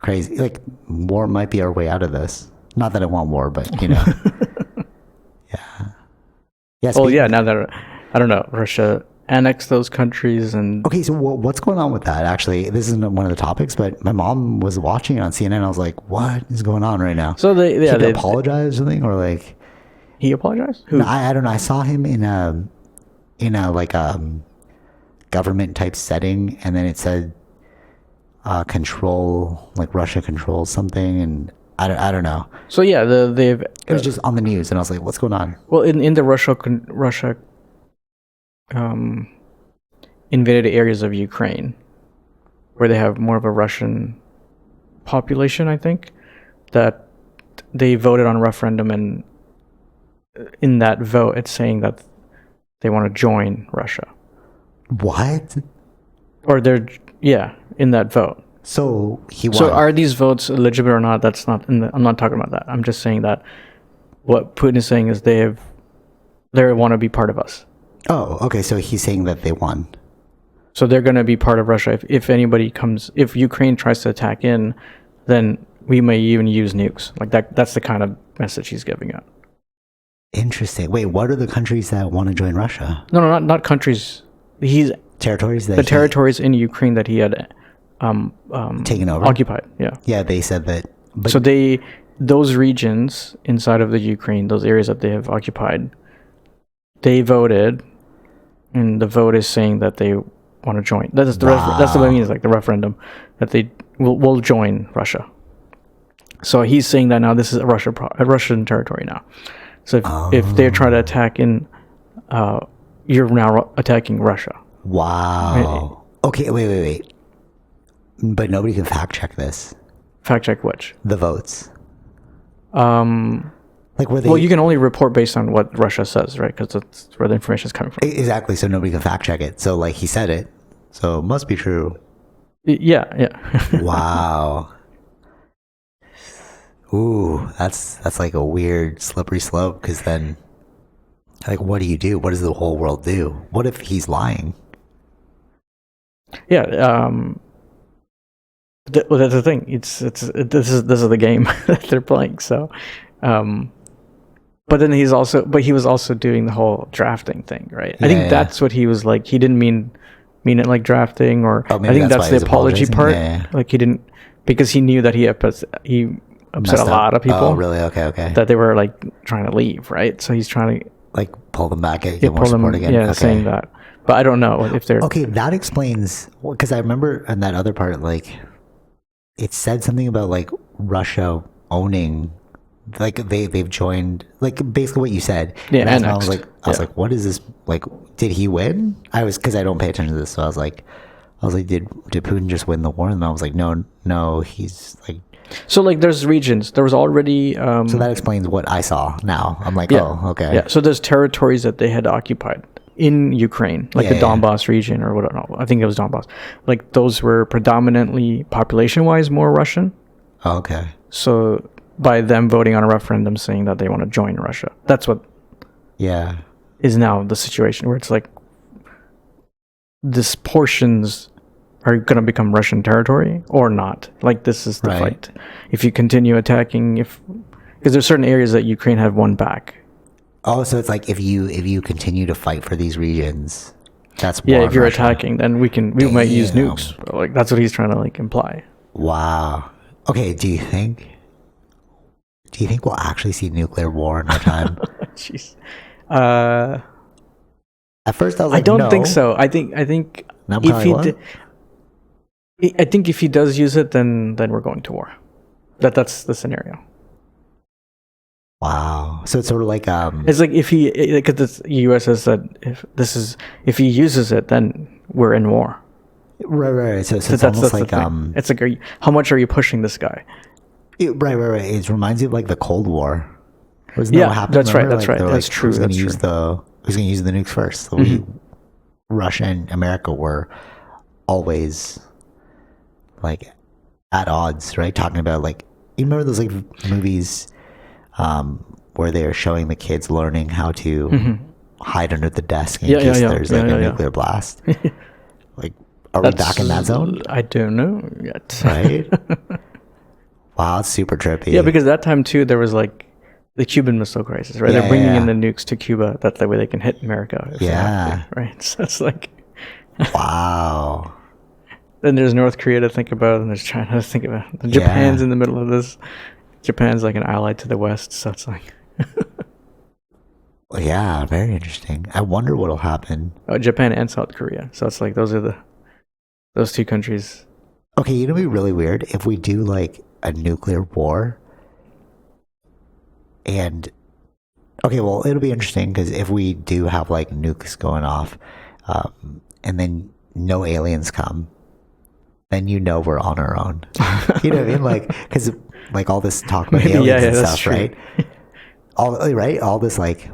Crazy. Like, war might be our way out of this. Not that I want war, but you know. Yeah. Well, yeah. Now that I don't know, Russia annexed those countries, and okay. So what's going on with that? Actually, this isn't one of the topics, but my mom was watching it on CNN. I was like, "What is going on right now?" So they apologized or something, or like he apologized. Who? No, I don't know. I saw him in a like government type setting, and then it said control, like Russia controls something, and I don't know. So yeah, it was just on the news, and I was like, what's going on? Well, in the Russia invaded areas of Ukraine, where they have more of a Russian population, I think, that they voted on a referendum, and in that vote, it's saying that they want to join Russia. What? Or in that vote. So he won. So are these votes legitimate or not? That's not I'm not talking about that. I'm just saying that what Putin is saying is they want to be part of us. Oh, okay. So he's saying that they won. So they're going to be part of Russia. If Ukraine tries to attack in, then we may even use nukes. Like that's the kind of message he's giving out. Interesting. Wait, what are the countries that want to join Russia? No, not countries. Territories. Territories in Ukraine that he had taken over, occupied. Yeah. They said that. So those regions inside of the Ukraine, those areas that they have occupied, they voted, and the vote is saying that they want to join. That's what I mean. Is like the referendum that they will join Russia. So he's saying that now this is a Russian territory now. So if they try to attack in you're now attacking Russia. Wow. Okay, wait. But nobody can fact check this. Fact check which? The votes. Like where they... Well, you can only report based on what Russia says, right? Because that's where the information is coming from. Exactly. So nobody can fact check it. So like he said it. So it must be true. Yeah. Wow. Ooh, that's like a weird slippery slope, because then, like, what do you do? What does the whole world do? What if he's lying? Yeah. Well, that's the thing. This is the game that they're playing. So, but then he was also doing the whole drafting thing, right? I think that's what he was like. He didn't mean it like drafting, or I think that's the apology part. Yeah. Like he didn't, because he knew that he upset a lot of people. Oh, really? Okay. That they were like trying to leave, right? So he's trying to like pull them back, get more support again. Yeah, saying that. But I don't know if they're... Okay, that explains... Because I remember in that other part, like, it said something about, like, Russia owning... Like, they've joined... Like, basically what you said. Yeah, and I was like, what is this? Like, did he win? Because I don't pay attention to this, so I was like, did Putin just win the war? And I was like, no, he's, like... So, like, there's regions. There was already... so that explains what I saw now. I'm like, oh, okay. Yeah, so there's territories that they had occupied in Ukraine, like the Donbass region, or what? No, I think it was Donbass. Like, those were predominantly, population-wise, more Russian. Oh, okay. So, by them voting on a referendum saying that they want to join Russia, that's what is now the situation, where it's like, these portions are going to become Russian territory or not. Like, this is the fight. If you continue attacking, because there's certain areas that Ukraine have won back. Oh, so it's like if you continue to fight for these regions, that's more if you're Russia. Attacking, then we might use nukes. Like, that's what he's trying to like imply. Wow. Okay. Do you think we'll actually see nuclear war in our time? Jeez. At first, I was like, I don't think so. I think I think if he does use it, then we're going to war. That's the scenario. Wow. So it's sort of like it's like if because the U.S. has said if he uses it, then we're in war. Right. So it's almost like it's like, how much are you pushing this guy? Right. It reminds you of like the Cold War. That's right. That's right. That's true. Who's going to use the nukes first? So Russia and America were always like at odds, right? Talking about, like, you remember those like movies where they're showing the kids learning how to hide under the desk in case there's a nuclear blast. Like, are we back in that zone? I don't know yet. Right? Wow, it's super trippy. Yeah, because that time too, there was like the Cuban Missile Crisis, right? They're bringing in the nukes to Cuba. That way they can hit America. Right? So it's like... Wow. Then there's North Korea to think about, and there's China to think about. Japan's in the middle of this. Japan's like an ally to the West, so it's like... Yeah, very interesting. I wonder what'll happen. Oh, Japan and South Korea. So it's like those two countries. Okay, you know what'd be really weird? If we do like a nuclear war, and okay, well, it'll be interesting because if we do have like nukes going off, and then no aliens come, then we're on our own. You know what I mean? Like, because like all this talk about aliens and stuff, right? All this like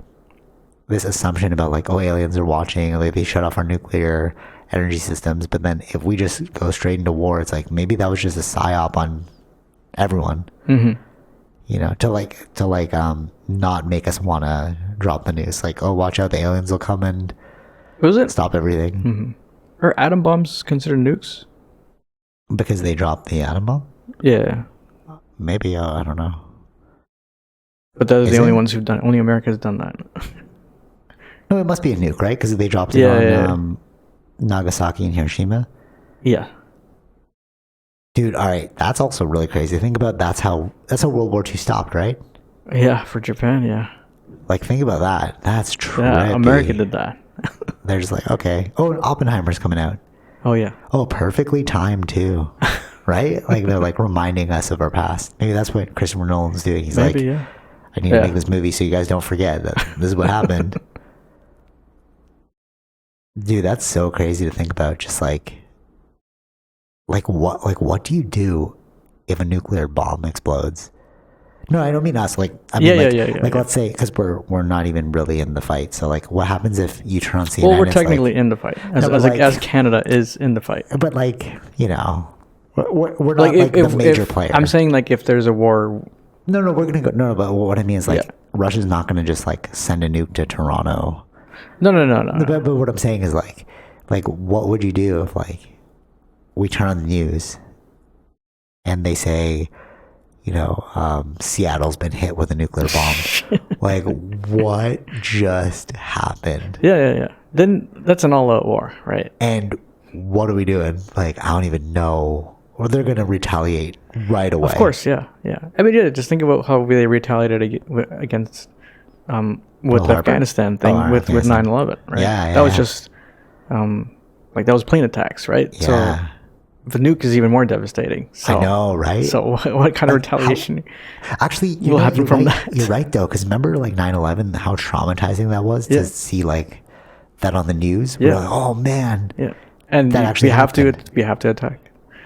this assumption about like, oh, aliens are watching, like they shut off our nuclear energy systems, but then if we just go straight into war, it's like maybe that was just a psyop on everyone. You know, to not make us want to drop the news. Like, oh, watch out, the aliens will come and stop everything. Are atom bombs considered nukes? Because they dropped the atom bomb? Yeah. Maybe, I don't know. But those are the only ones who've done it. Only America's done that. No, it must be a nuke, right? Because they dropped it on Nagasaki and Hiroshima. Yeah. Dude, all right. That's also really crazy. Think about that's how World War II stopped, right? Yeah, for Japan, yeah. Like, think about that. That's true. Yeah, America did that. They're just like, okay. Oh, Oppenheimer's coming out. Oh, yeah. Oh, perfectly timed, too. Right? Like, they're like reminding us of our past. Maybe that's what Christopher Nolan's doing. He's I need to make this movie so you guys don't forget that this is what happened. Dude, that's so crazy to think about. Just what do you do if a nuclear bomb explodes? No, I don't mean us. Like, I mean, let's say, because we're not even really in the fight. So, like, what happens if you turn on CNN? Well, we're technically in the fight, as Canada is in the fight. But like, you know, we're not like the major player. I'm saying like if there's a war. No, we're gonna go. No, but what I mean is like Russia's not gonna just like send a nuke to Toronto. No. But what I'm saying is like what would you do if like we turn on the news and they say, you know, Seattle's been hit with a nuclear bomb. Like, what just happened? Yeah. Then that's an all-out war, right? And what are we doing? Like, I don't even know. Or they're going to retaliate right away. Of course, yeah. I mean, just think about how they retaliated against with the Afghanistan thing with 9/11, right? Yeah. That was just like that was plane attacks, right? Yeah. So the nuke is even more devastating. So, I know, right? So what kind of retaliation actually will happen from that? You're right, though, because remember, like 9/11, how traumatizing that was to see like that on the news. We're like, oh man, and that actually we have to attack.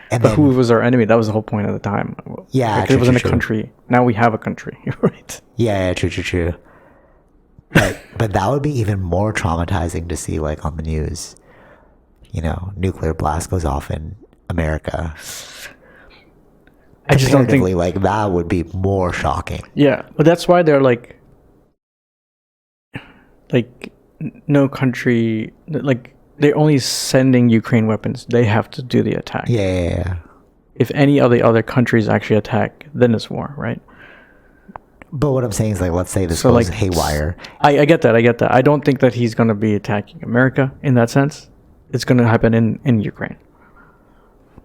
But then, who was our enemy? That was the whole point at the time. Yeah, like, it wasn't a country. Now we have a country, right? Yeah, true. But that would be even more traumatizing to see, like on the news. You know, nuclear blast goes off in America. I just don't think like that would be more shocking. Yeah, but that's why they're like no country like. They're only sending Ukraine weapons. They have to do the attack. Yeah. If any of the other countries actually attack, then it's war, right? But what I'm saying is, like, let's say this goes haywire. I get that. I don't think that he's going to be attacking America in that sense. It's going to happen in Ukraine.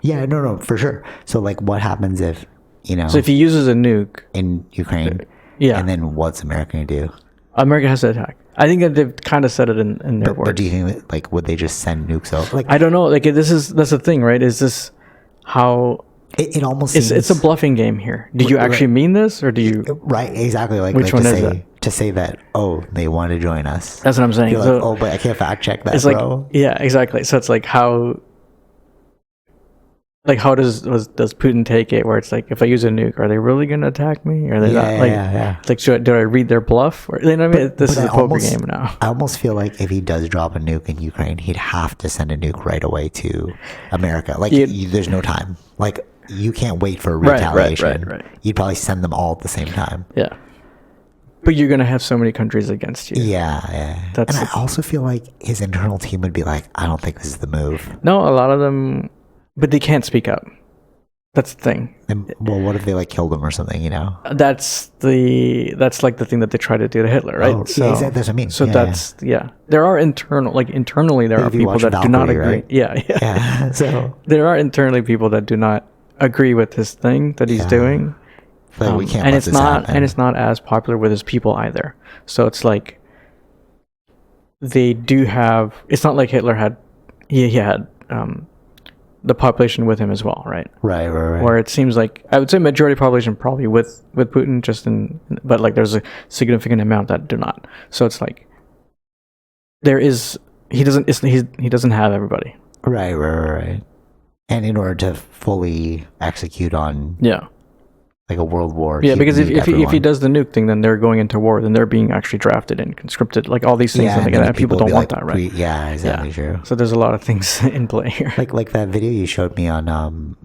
Yeah, no, for sure. So, like, what happens if, you know... So if he uses a nuke... In Ukraine, and then what's America going to do? America has to attack. I think that they've kind of said it in their words. But do you think that, like, would they just send nukes out? Like, I don't know. Like, that's the thing, right? Is this how it almost seems... It's a bluffing game here. Do you actually mean this, or do you... Right, exactly. Like, which one is it? To say that, they want to join us. That's what I'm saying. You're like, but I can't fact check that, bro. Yeah, exactly. So it's like how... Like, how does Putin take it? Where it's like, if I use a nuke, are they really going to attack me? Or are they not? Like, it's like, do I read their bluff? Or, you know what I mean? This is a poker game now. I almost feel like if he does drop a nuke in Ukraine, he'd have to send a nuke right away to America. Like, there's no time. Like, you can't wait for retaliation. Right. You'd probably send them all at the same time. Yeah. But you're going to have so many countries against you. Yeah. And I also feel like his internal team would be like, I don't think this is the move. No, a lot of them... But they can't speak up. That's the thing. And, well, what if they like killed him or something? You know. That's like the thing that they try to do to Hitler, right? Oh, so, exactly. That's what I mean. So there are internally there are people that do not agree. Right? Yeah. So there are internally people that do not agree with this thing that he's doing. Like, we can't. And it's not as popular with his people either. So it's like they do have. It's not like Hitler had. He had. The population with him as well, right? Right. Where it seems like I would say majority population probably with Putin, but like there's a significant amount that do not. So it's like he doesn't have everybody. Right. And in order to fully execute on like a world war, because if he does the nuke thing, then they're going into war. Then they're being actually drafted and conscripted, like all these things. And people don't want that, right? Exactly true. So there's a lot of things in play here. Like that video you showed me on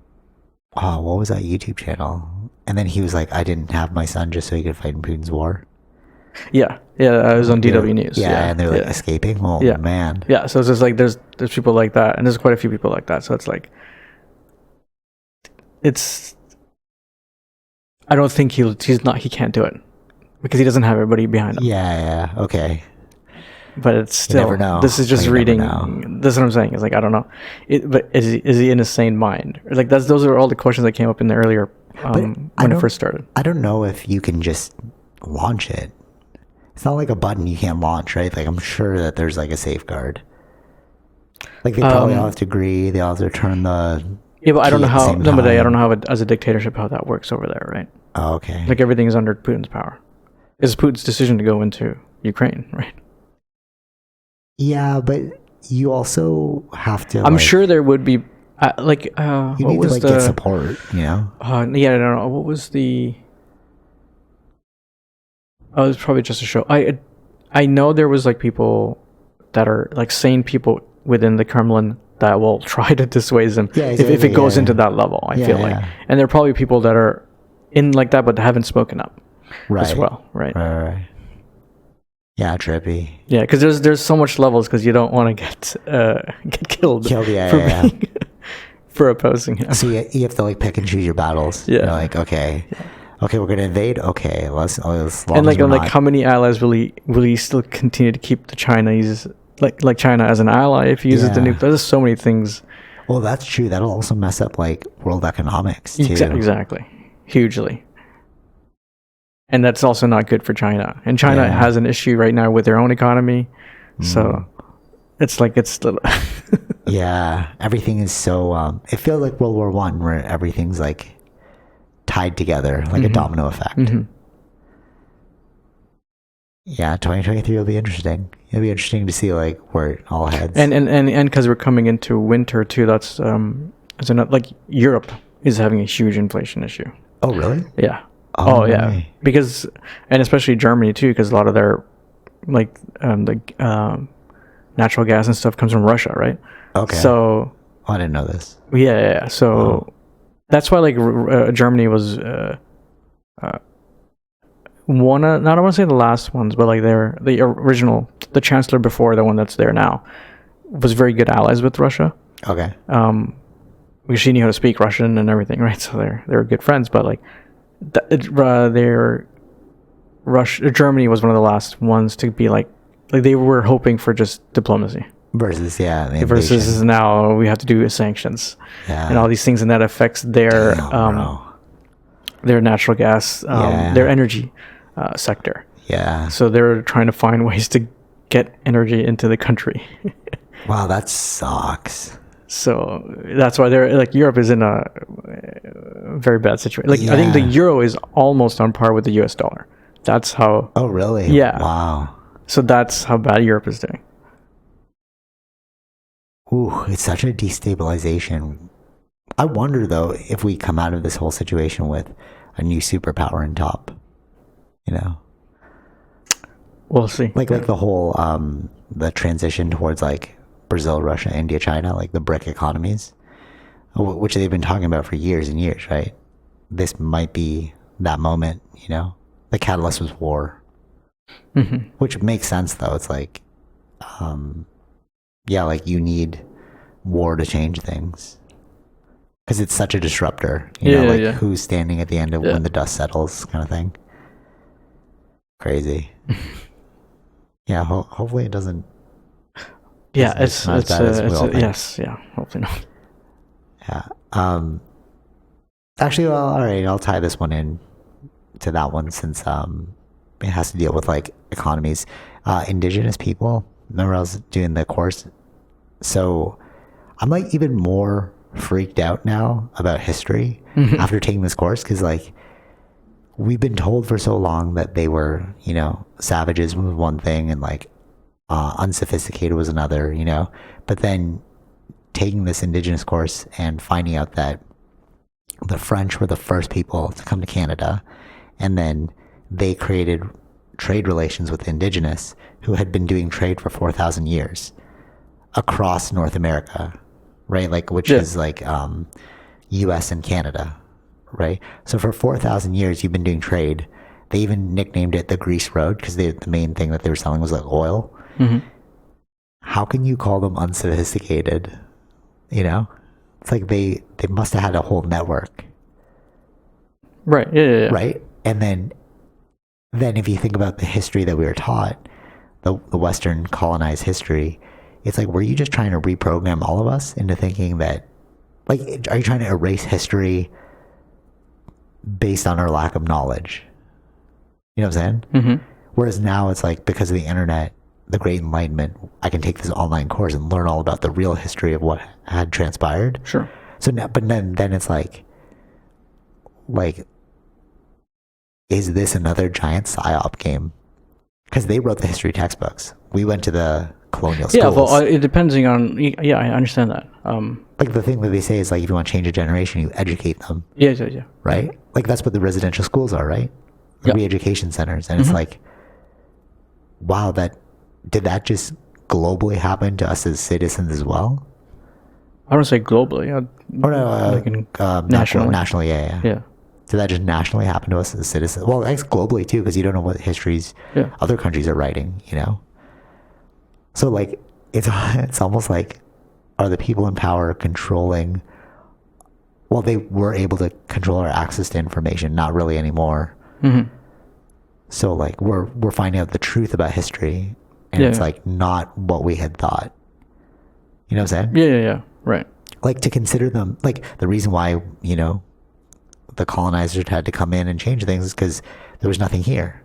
what was that YouTube channel? And then he was like, I didn't have my son just so he could fight in Putin's war. Yeah, it was on DW News. And they're like escaping. Oh man. Yeah, so it's just like there's people like that, and there's quite a few people like that. So it's like I don't think he can't do it because he doesn't have everybody behind him. Yeah. Okay. But it's still. You never know. This is just reading. That's what I'm saying. It's like I don't know. But is he in a sane mind? Like those are all the questions that came up in the earlier when it first started. I don't know if you can just launch it. It's not like a button you can't launch, right? Like I'm sure that there's like a safeguard. Like they probably all have to agree. They all have to turn the. Yeah, but I don't know how. No, but I don't know how as a dictatorship how that works over there, right? Oh, okay. Like everything is under Putin's power. It's Putin's decision to go into Ukraine, right? Yeah, but you also have to. I'm sure there would be you need to like get support. Yeah, I don't know. What was the? Oh, it was probably just a show. I know there was like people that are like sane people within the Kremlin that will try to dissuade them if it goes into that level. I feel like, and there are probably people that are in like that but haven't spoken up as well. Right. Yeah, trippy. Yeah, because there's so much levels because you don't want to get killed. For opposing him. So you have to like pick and choose your battles. Yeah. You're like, okay, we're gonna invade. Okay, let's and like how many allies will he still continue to keep the Chinese like China as an ally if he uses the nuke? There's so many things. Well, that's true. That'll also mess up like world economics too. Exactly, hugely. And that's also not good for China. And China has an issue right now with their own economy, so it's like it's little. Yeah, everything is so. It feels like World War I, where everything's like tied together, like a domino effect. Yeah, 2023 will be interesting. It'll be interesting to see like where it all heads. And because we're coming into winter too, that's like Europe is having a huge inflation issue. Oh really? Yeah. Oh yeah, because and especially Germany too, because a lot of their like natural gas and stuff comes from Russia, right? Okay. So I didn't know this. Yeah. So that's why like Germany was one of, not I want to say the last ones, but like the original, the chancellor before the one that's there now was very good allies with Russia. Okay. Because she knew how to speak Russian and everything, right? So they were good friends, but like. Germany was one of the last ones to be like they were hoping for just diplomacy versus now we have to do sanctions and all these things, and that affects their natural gas, their energy sector. Yeah. So they're trying to find ways to get energy into the country. Wow, that sucks. So that's why they're like Europe is in a very bad situation. Like I think the euro is almost on par with the US dollar. That's how. Oh really? Yeah. Wow. So that's how bad Europe is doing. Ooh, it's such a destabilization. I wonder though if we come out of this whole situation with a new superpower in top. You know. We'll see. Like the whole the transition towards like Brazil, Russia, India, China, like the BRIC economies, which they've been talking about for years and years, right? This might be that moment, you know? The catalyst was war, which makes sense though. It's like, like you need war to change things because it's such a disruptor, you know, who's standing at the end of when the dust settles kind of thing. Crazy. Hopefully it doesn't. Yeah, it's yes, hopefully not. Yeah. Actually, well, all right, I'll tie this one in to that one since it has to deal with like economies. Indigenous people. Remember I was doing the course, so I'm like even more freaked out now about history after taking this course because like we've been told for so long that they were, you know, savages was one thing and like unsophisticated was another, you know, but then taking this indigenous course and finding out that the French were the first people to come to Canada, and then they created trade relations with the indigenous who had been doing trade for 4,000 years across North America, right? Like, which is like US and Canada, right? So for 4,000 years, you've been doing trade. They even nicknamed it the Grease Road because the main thing that they were selling was like oil. How can you call them unsophisticated? You know, it's like they must have had a whole network, right? Yeah. Right, and then if you think about the history that we were taught, the Western colonized history, it's like, were you just trying to reprogram all of us into thinking that, like, are you trying to erase history based on our lack of knowledge? You know what I'm saying? Whereas now it's like, because of the internet, the Great Enlightenment, I can take this online course and learn all about the real history of what had transpired. Sure. So now, but then it's like, is this another giant psyop game? Because they wrote the history textbooks. We went to the colonial schools. Yeah, well, it depending on. Yeah, I understand that. Like the thing that they say is like if you want to change a generation, you educate them. Yeah. Right? Like that's what the residential schools are, right? The re-education centers. And it's like, wow, did that just globally happen to us as citizens as well? I don't say globally. Nationally, yeah. Did that just nationally happen to us as citizens? Well, I guess globally too, because you don't know what histories other countries are writing, you know? So like, it's almost like, are the people in power controlling? Well, they were able to control our access to information, not really anymore. So like, we're finding out the truth about history, and it's like not what we had thought. You know what I'm saying? Yeah. Right. Like to consider them, like the reason why, you know, the colonizers had to come in and change things is because there was nothing here.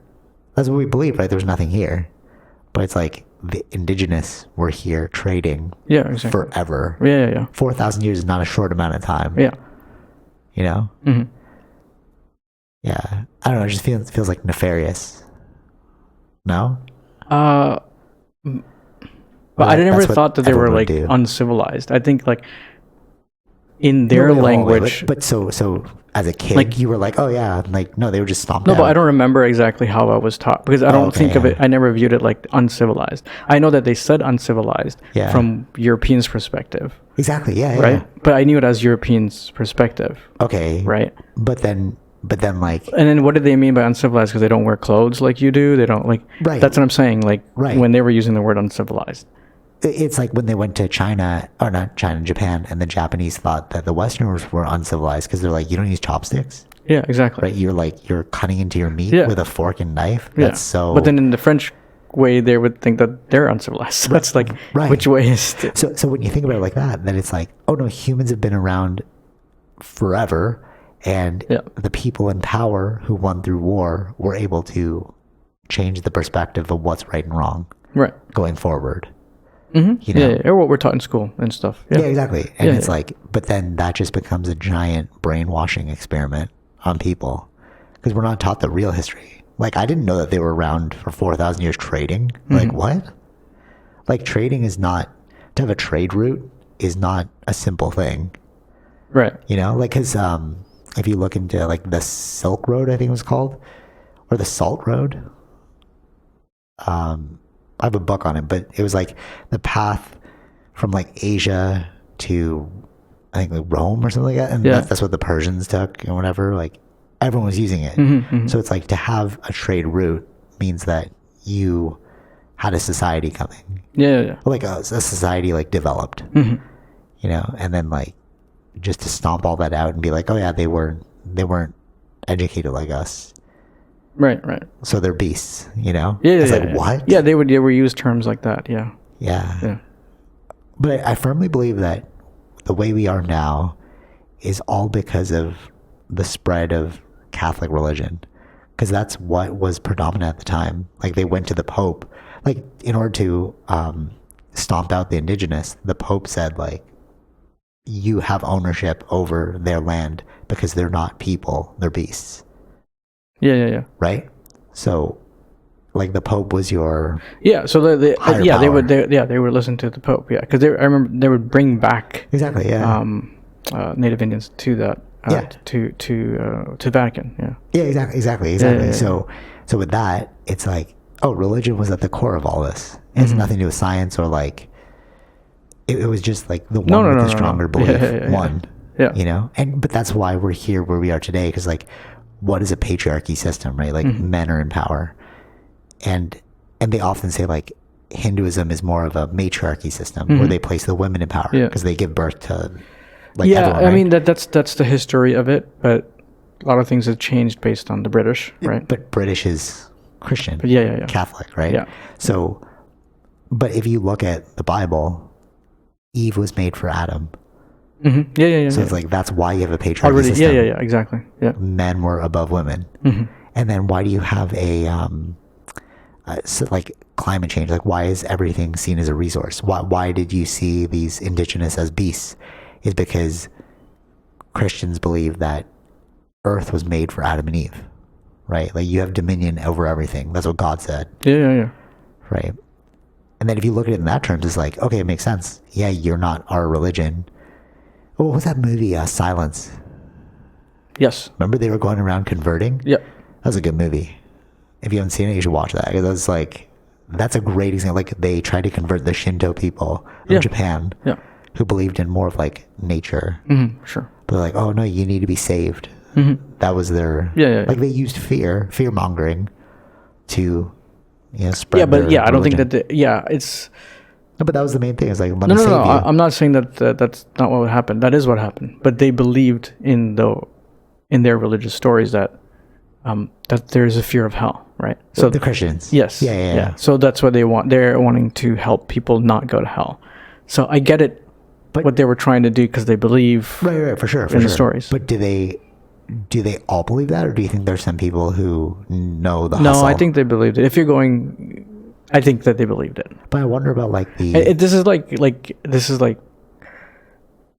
That's what we believe, right? There was nothing here. But it's like the indigenous were here trading forever. Yeah. 4,000 years is not a short amount of time. Yeah. You know? Yeah. I don't know. It just feels like nefarious. No? But I never thought that they were like uncivilized. I think like in their language. But so as a kid, like, you were like, oh yeah, like no, they were just stomped out. No, but I don't remember exactly how I was taught because I don't think of it. I never viewed it like uncivilized. I know that they said uncivilized from Europeans' perspective. Exactly. Yeah. Right. Yeah. But I knew it as Europeans' perspective. Okay. Right. But then like. And then what did they mean by uncivilized? Because they don't wear clothes like you do. They don't like. Right. That's what I'm saying. Like when they were using the word uncivilized. It's like when they went to China, or not China, Japan, and the Japanese thought that the Westerners were uncivilized because they're like, you don't use chopsticks. Yeah, exactly. Right? You're cutting into your meat with a fork and knife. That's so. But then in the French way, they would think that they're uncivilized. So that's like, which way is it? So when you think about it like that, then it's like, oh no, humans have been around forever, and the people in power who won through war were able to change the perspective of what's right and wrong. Right. Going forward. You know? Or what we're taught in school and stuff. Yeah, exactly. And it's like, but then that just becomes a giant brainwashing experiment on people because we're not taught the real history. Like, I didn't know that they were around for 4,000 years trading. Like, what? Like, trading is not, to have a trade route is not a simple thing. Right. You know, like, because if you look into like the Silk Road, I think it was called, or the Salt Road, I have a book on it, but it was like the path from like Asia to I think like Rome or something like that, and that's what the Persians took and whatever. Like everyone was using it, so it's like to have a trade route means that you had a society coming, like a society like developed, you know, and then like just to stomp all that out and be like, oh yeah, they weren't educated like us. Right. So they're beasts, you know? It's like, what? Yeah, they were use terms like that, Yeah. But I firmly believe that the way we are now is all because of the spread of Catholic religion. Because that's what was predominant at the time. Like, they went to the Pope. Like, in order to stomp out the indigenous, the Pope said, like, you have ownership over their land because they're not people, they're beasts. Yeah. Right? So, like the Pope was your So they would listen to the Pope. Yeah, because I remember they would bring back exactly Native Indians to that to Vatican. Yeah, exactly. Yeah. So with that, it's like religion was at the core of all this. It has nothing to do with science or like it was just like the one with the stronger belief. You know, but that's why we're here where we are today because like. What is a patriarchy system, right? Like men are in power. And they often say like Hinduism is more of a matriarchy system where they place the women in power because they give birth to like everyone, right? I mean that's the history of it, but a lot of things have changed based on the British, right? But British is Christian, Catholic, right? Yeah. So, but if you look at the Bible, Eve was made for Adam. So it's like that's why you have a patriarchy system. Yeah, exactly. Yeah, men were above women, and then why do you have a like climate change? Like why is everything seen as a resource? Why did you see these indigenous as beasts? Is because Christians believe that Earth was made for Adam and Eve, right? Like you have dominion over everything. That's what God said. Yeah. Right. And then if you look at it in that terms, it's like, okay, it makes sense. Yeah, you're not our religion. Oh, what was that movie, Silence? Yes. Remember they were going around converting? Yep. That was a good movie. If you haven't seen it, you should watch that. Because that's like, that's a great example. Like they tried to convert the Shinto people of Japan, who believed in more of like nature. Mm-hmm. Sure. But like, oh no, you need to be saved. Mm-hmm. That was their like they used fear mongering to spread. Yeah, but their I don't think religion. that. It's. No, but that was the main thing. It's like, No. I'm not saying that that's not what happened. That is what happened. But they believed in their religious stories that there is a fear of hell, right? So the Christians. Yes. Yeah. So that's what they want. They're wanting to help people not go to hell. So I get it, but what they were trying to do because they believe, right, for sure, in the stories. But do they all believe that, or do you think there's some people who know the hustle? No, I think they believed it. If you're going, I think that they believed it. But I wonder about like this is like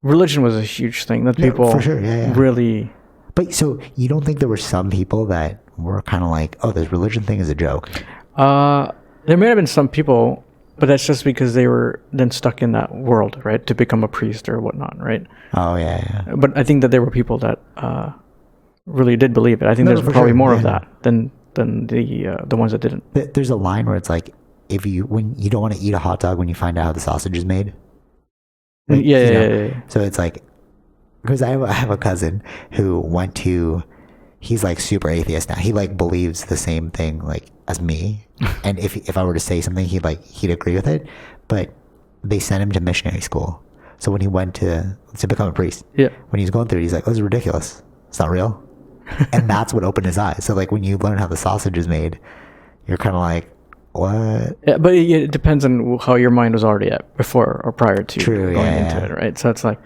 religion was a huge thing that people for sure, really. But so you don't think there were some people that were kind of like, oh, this religion thing is a joke? There may have been some people, but that's just because they were then stuck in that world, right, to become a priest or whatnot, right? Oh yeah. But I think that there were people that really did believe it. I think there's probably more of that than the ones that didn't. There's a line where it's like, when you don't want to eat a hot dog when you find out how the sausage is made. Like, yeah. So it's like, because I have a cousin who he's like super atheist now. He like believes the same thing like as me. And if I were to say something, he'd agree with it. But they sent him to missionary school. So when he went to become a priest, when he was going through it, he's like, oh, this is ridiculous. It's not real. And that's what opened his eyes. So like when you learn how the sausage is made, you're kind of like, what? Yeah, but it depends on how your mind was already at before or prior to going into it, right? So it's like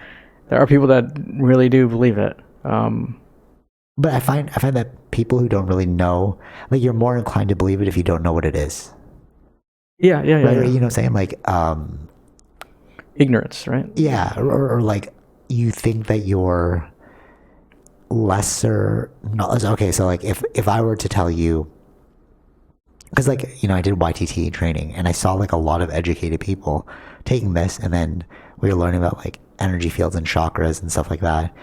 there are people that really do believe it. But I find that people who don't really know, like you're more inclined to believe it if you don't know what it is. Yeah. Right? You know what I'm saying? Like ignorance, right? Yeah, or like you think that you're lesser. Okay, so like if I were to tell you, because like I did YTT training and I saw like a lot of educated people taking this, and then we were learning about like energy fields and chakras and stuff like that,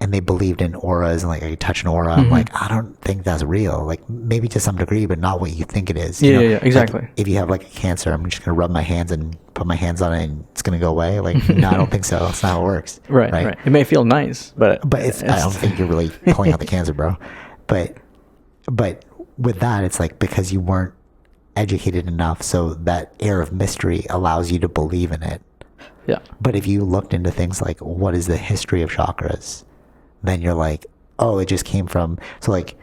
and they believed in auras and like I could touch an aura. I'm like, I don't think that's real. Like maybe to some degree, but not what you think it is. Yeah, exactly. Like, if you have like a cancer, I'm just gonna rub my hands and put my hands on it and it's gonna go away. Like no, I don't think so. That's not how it works. Right. It may feel nice, but I don't think you're really pulling out the cancer, bro. But with that, it's like because you weren't educated enough, so that air of mystery allows you to believe in it. Yeah. But if you looked into things like what is the history of chakras, then you're like, oh, it just came from. So like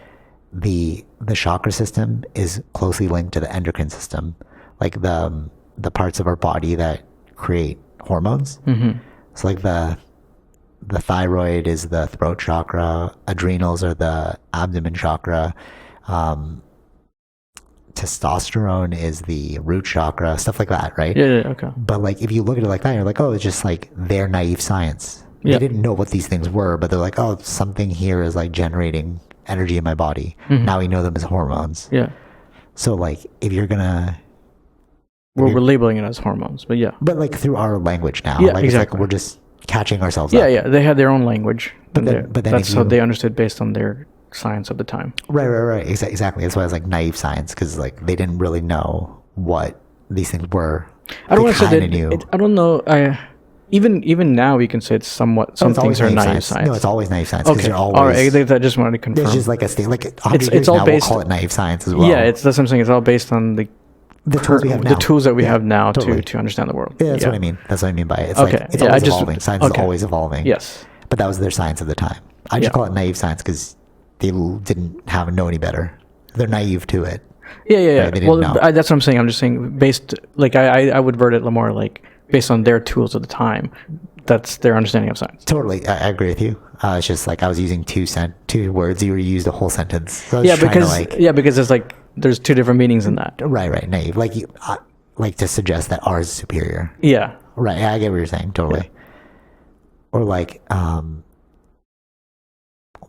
the chakra system is closely linked to the endocrine system, like the parts of our body that create hormones. So like the thyroid is the throat chakra, adrenals are the abdomen chakra, testosterone is the root chakra, stuff like that, right? Yeah, okay. But like if you look at it like that, you're like, oh, it's just like their naive science. They didn't know what these things were, but they're like, oh, something here is like generating energy in my body. Now we know them as hormones. Yeah. So like if you're gonna we're labeling it as hormones, but like through our language now. Yeah, like, exactly. It's like we're just catching ourselves up. Yeah. They had their own language. But then that's how they understood based on their science of the time. Right. Exactly. That's why it's like naive science, because like they didn't really know what these things were. I don't want to say that. I don't know. Even now we can say it's somewhat. Some things are naive science. No, it's always naive science. Okay. Always, all right. I just wanted to confirm. It's just like a state. Like it's all now, based. We'll call it naive science as well. Yeah, that's what I'm saying. It's all based on the tools we have now. The tools that we have now to understand the world. Yeah, that's what I mean. That's what I mean by it. It's like it's always evolving. Science is always evolving. Yes. But that was their science at the time. I just call it naive science because they didn't know any better. They're naive to it. Yeah. Right? Well, that's what I'm saying. I'm just saying based, like I would word it more like based on their tools at the time. That's their understanding of science. Totally, I agree with you. It's just like I was using two words. You used a whole sentence. So because it's like there's two different meanings in that. Right. Naive, like you like to suggest that ours is superior. Yeah. Right. I get what you're saying. Totally. Yeah. Or like,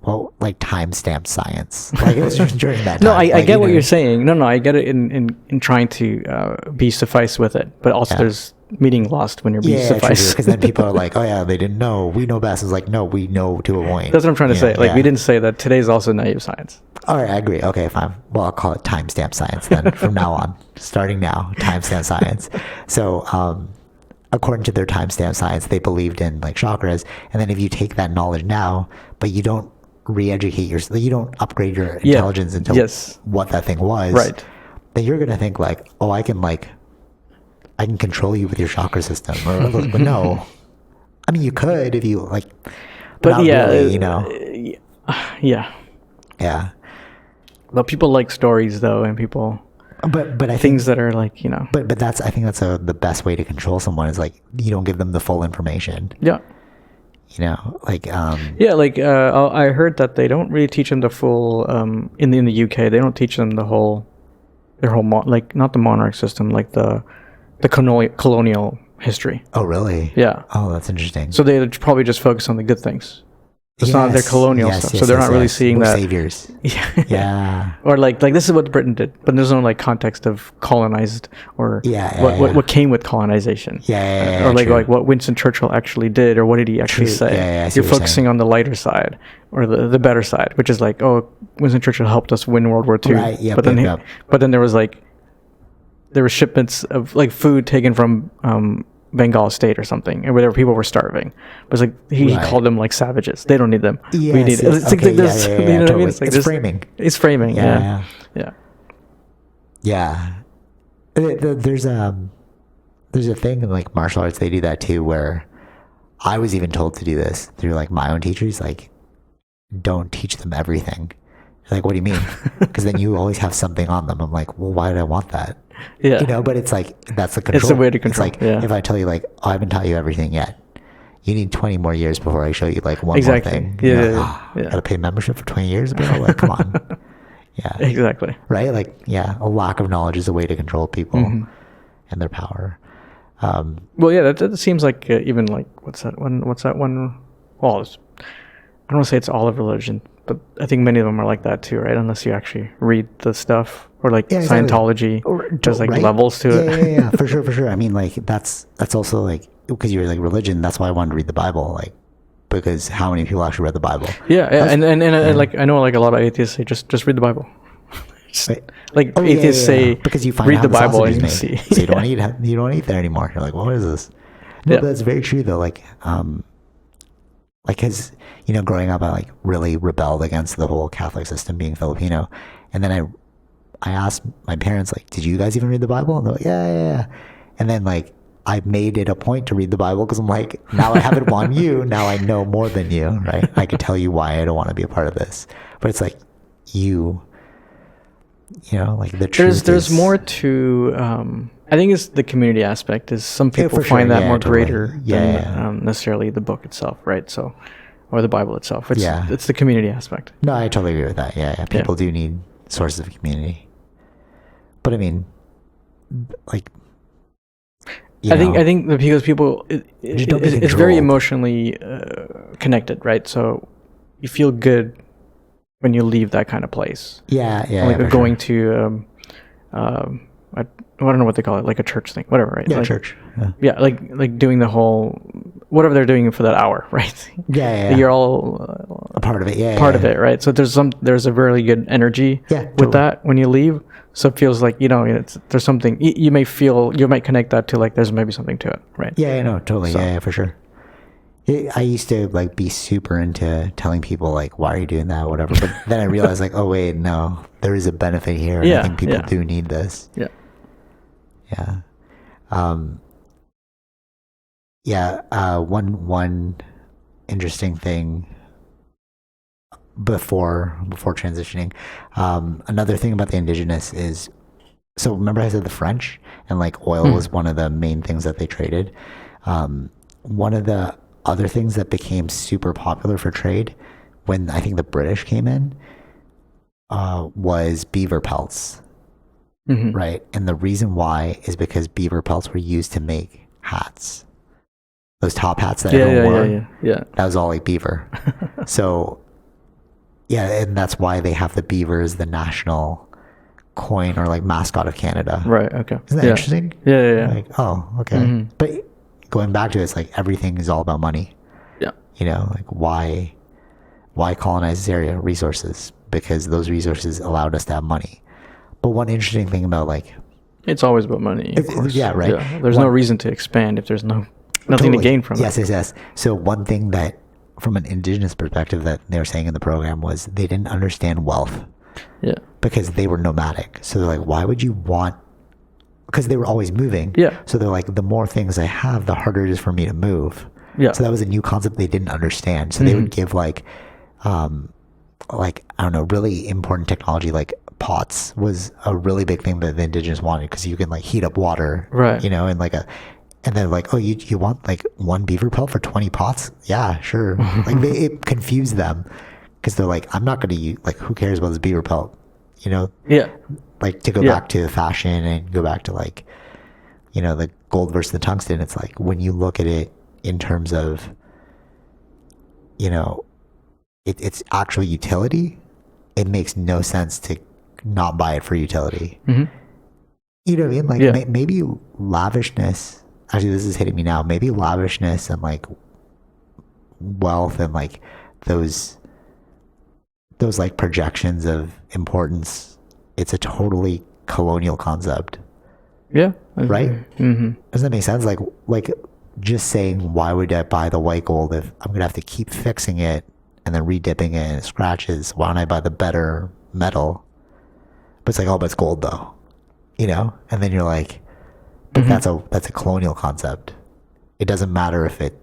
what well, like timestamp science. Like it was just during that time. No, I like, get what you're saying. No, I get it in trying to be suffice with it, but also there's meaning lost when you're being suffice. Because then people are like, oh yeah, they didn't know. We know best. It's like, no, we know to a point. That's what I'm trying to say. Like we didn't say that today's also naive science. All right, I agree. Okay, fine. Well, I'll call it timestamp science then from now on. Starting now, timestamp science. So, according to their timestamp science, they believed in like chakras. And then if you take that knowledge now, but you don't re-educate yourself, you don't upgrade your intelligence into what that thing was, right? Then you're gonna think like, oh, I can control you with your chakra system, but no. I mean, you could if you like, but not really, you know. Yeah. But people like stories though, and people. But I things think, that are like, you know. But I think that's the best way to control someone is like you don't give them the full information. Yeah. You know, like I heard that they don't really teach them the full in the UK. They don't teach them their whole like not the monarch system, like the colonial history. Oh really? Yeah. Oh, that's interesting. So they probably just focus on the good things. It's not their colonial stuff, so they're not really seeing We're that. Saviors. Yeah. Or like this is what Britain did, but there's no like context of colonized or what came with colonization. Or like what Winston Churchill actually did, or what did he actually say? You're focusing on the lighter side or the better side, which is like, oh, Winston Churchill helped us win World War II. Right. Yeah. But then there were shipments of like food taken from Bengal state or something, and where people were starving. But it's like he called them like savages. They don't need them. We need it. It's like this. You know what I mean? It's like it's framing. It's framing. Yeah. There's a thing in like martial arts. They do that too, where I was even told to do this through like my own teachers. Like, don't teach them everything. Like, what do you mean? Because then you always have something on them. I'm like, well, why did I want that? Yeah. You know, but it's like, that's the control. It's the way to control. It's like, if I tell you like, oh, I haven't taught you everything yet. You need 20 more years before I show you like one more thing. Gotta pay membership for 20 years, bro. Like, come on. Yeah. Exactly. Right? Like, a lack of knowledge is a way to control people and their power. Well, yeah, that seems like even like, what's that one? Well, I don't want to say it's all of religion, but I think many of them are like that too, right? Unless you actually read the stuff, or like Scientology, there's like levels to it. Yeah, for sure. I mean, like that's also like, because you're like religion. That's why I wanted to read the Bible, like, because how many people actually read the Bible? And like I know like a lot of atheists say just read the Bible. Atheists say because you find read the Bible and you made. see. So you don't eat there anymore. You're like, well, what is this? No, but that's very true though. Like because growing up, I like really rebelled against the whole Catholic system, being Filipino, and then I asked my parents, like, did you guys even read the Bible? And they're like, yeah. And then like I made it a point to read the Bible because I'm like, now I have it on you. Now I know more than you, right? I can tell you why I don't want to be a part of this. But it's like like the truth. There's more to. I think it's the community aspect. Is some people find that more greater than necessarily the book itself, right? So, or the Bible itself. It's the community aspect. No, I totally agree with that. Yeah. People do need sources of community. But I mean, like, I think because people, it's very emotionally connected, right? So you feel good when you leave that kind of place. Yeah. Like going to, I don't know what they call it, like a church thing, whatever, right? Yeah, like, church. Yeah, like doing the whole, whatever they're doing for that hour, right? Yeah. You're all a part of it. Yeah. Part of it, right? So there's a really good energy with that when you leave. So it feels like, there's something you might connect that to, like, there's maybe something to it, right? Yeah, no, totally. So. Yeah, for sure. I used to like be super into telling people like, why are you doing that? Whatever. But then I realized like, oh wait, no, there is a benefit here. And I think people do need this. Yeah. Yeah. One interesting thing before transitioning, another thing about the indigenous is, so remember I said the French and like oil was one of the main things that they traded. One of the other things that became super popular for trade when I think the British came in was beaver pelts. Right? And the reason why is because beaver pelts were used to make hats. Those top hats that everyone wore. Yeah. That was all like beaver. So Yeah, and that's why they have the beaver as the national coin or like mascot of Canada. Right. Okay. Isn't that interesting? Yeah. Like, oh, okay. Mm-hmm. But going back to it, it's like everything is all about money. Yeah. You know, like why colonize this area? Resources, because those resources allowed us to have money. But one interesting thing about like, it's always about money. Of course. Yeah, right. Yeah. There's no reason to expand if there's nothing to gain from it. Yes. So one thing that, from an indigenous perspective, that they were saying in the program was they didn't understand wealth. Yeah. Because they were nomadic. So they're like, why would you want, because they were always moving. Yeah. So they're like, the more things I have, the harder it is for me to move. Yeah. So that was a new concept they didn't understand. So they would give like, I don't know, really important technology, like pots was a really big thing that the indigenous wanted, because you can like heat up water. Right. You know, and like and they're like, oh, you want like one beaver pelt for 20 pots? Yeah, sure. Like it confused them, because they're like, I'm not going to use, like, who cares about this beaver pelt? You know? Yeah. Like to go back to fashion and go back to like, you know, the gold versus the tungsten. It's like when you look at it in terms of, you know, it's actual utility, it makes no sense to not buy it for utility. Mm-hmm. You know what I mean? Like maybe lavishness, actually this is hitting me now, maybe lavishness and like wealth and like those like projections of importance, it's a totally colonial concept. Yeah. Right? Mm-hmm. Doesn't that make sense? Like just saying, why would I buy the white gold if I'm going to have to keep fixing it and then redipping it and it scratches? Why don't I buy the better metal? But it's like, oh, but it's gold though, you know? And then you're like, but that's a colonial concept. It doesn't matter if it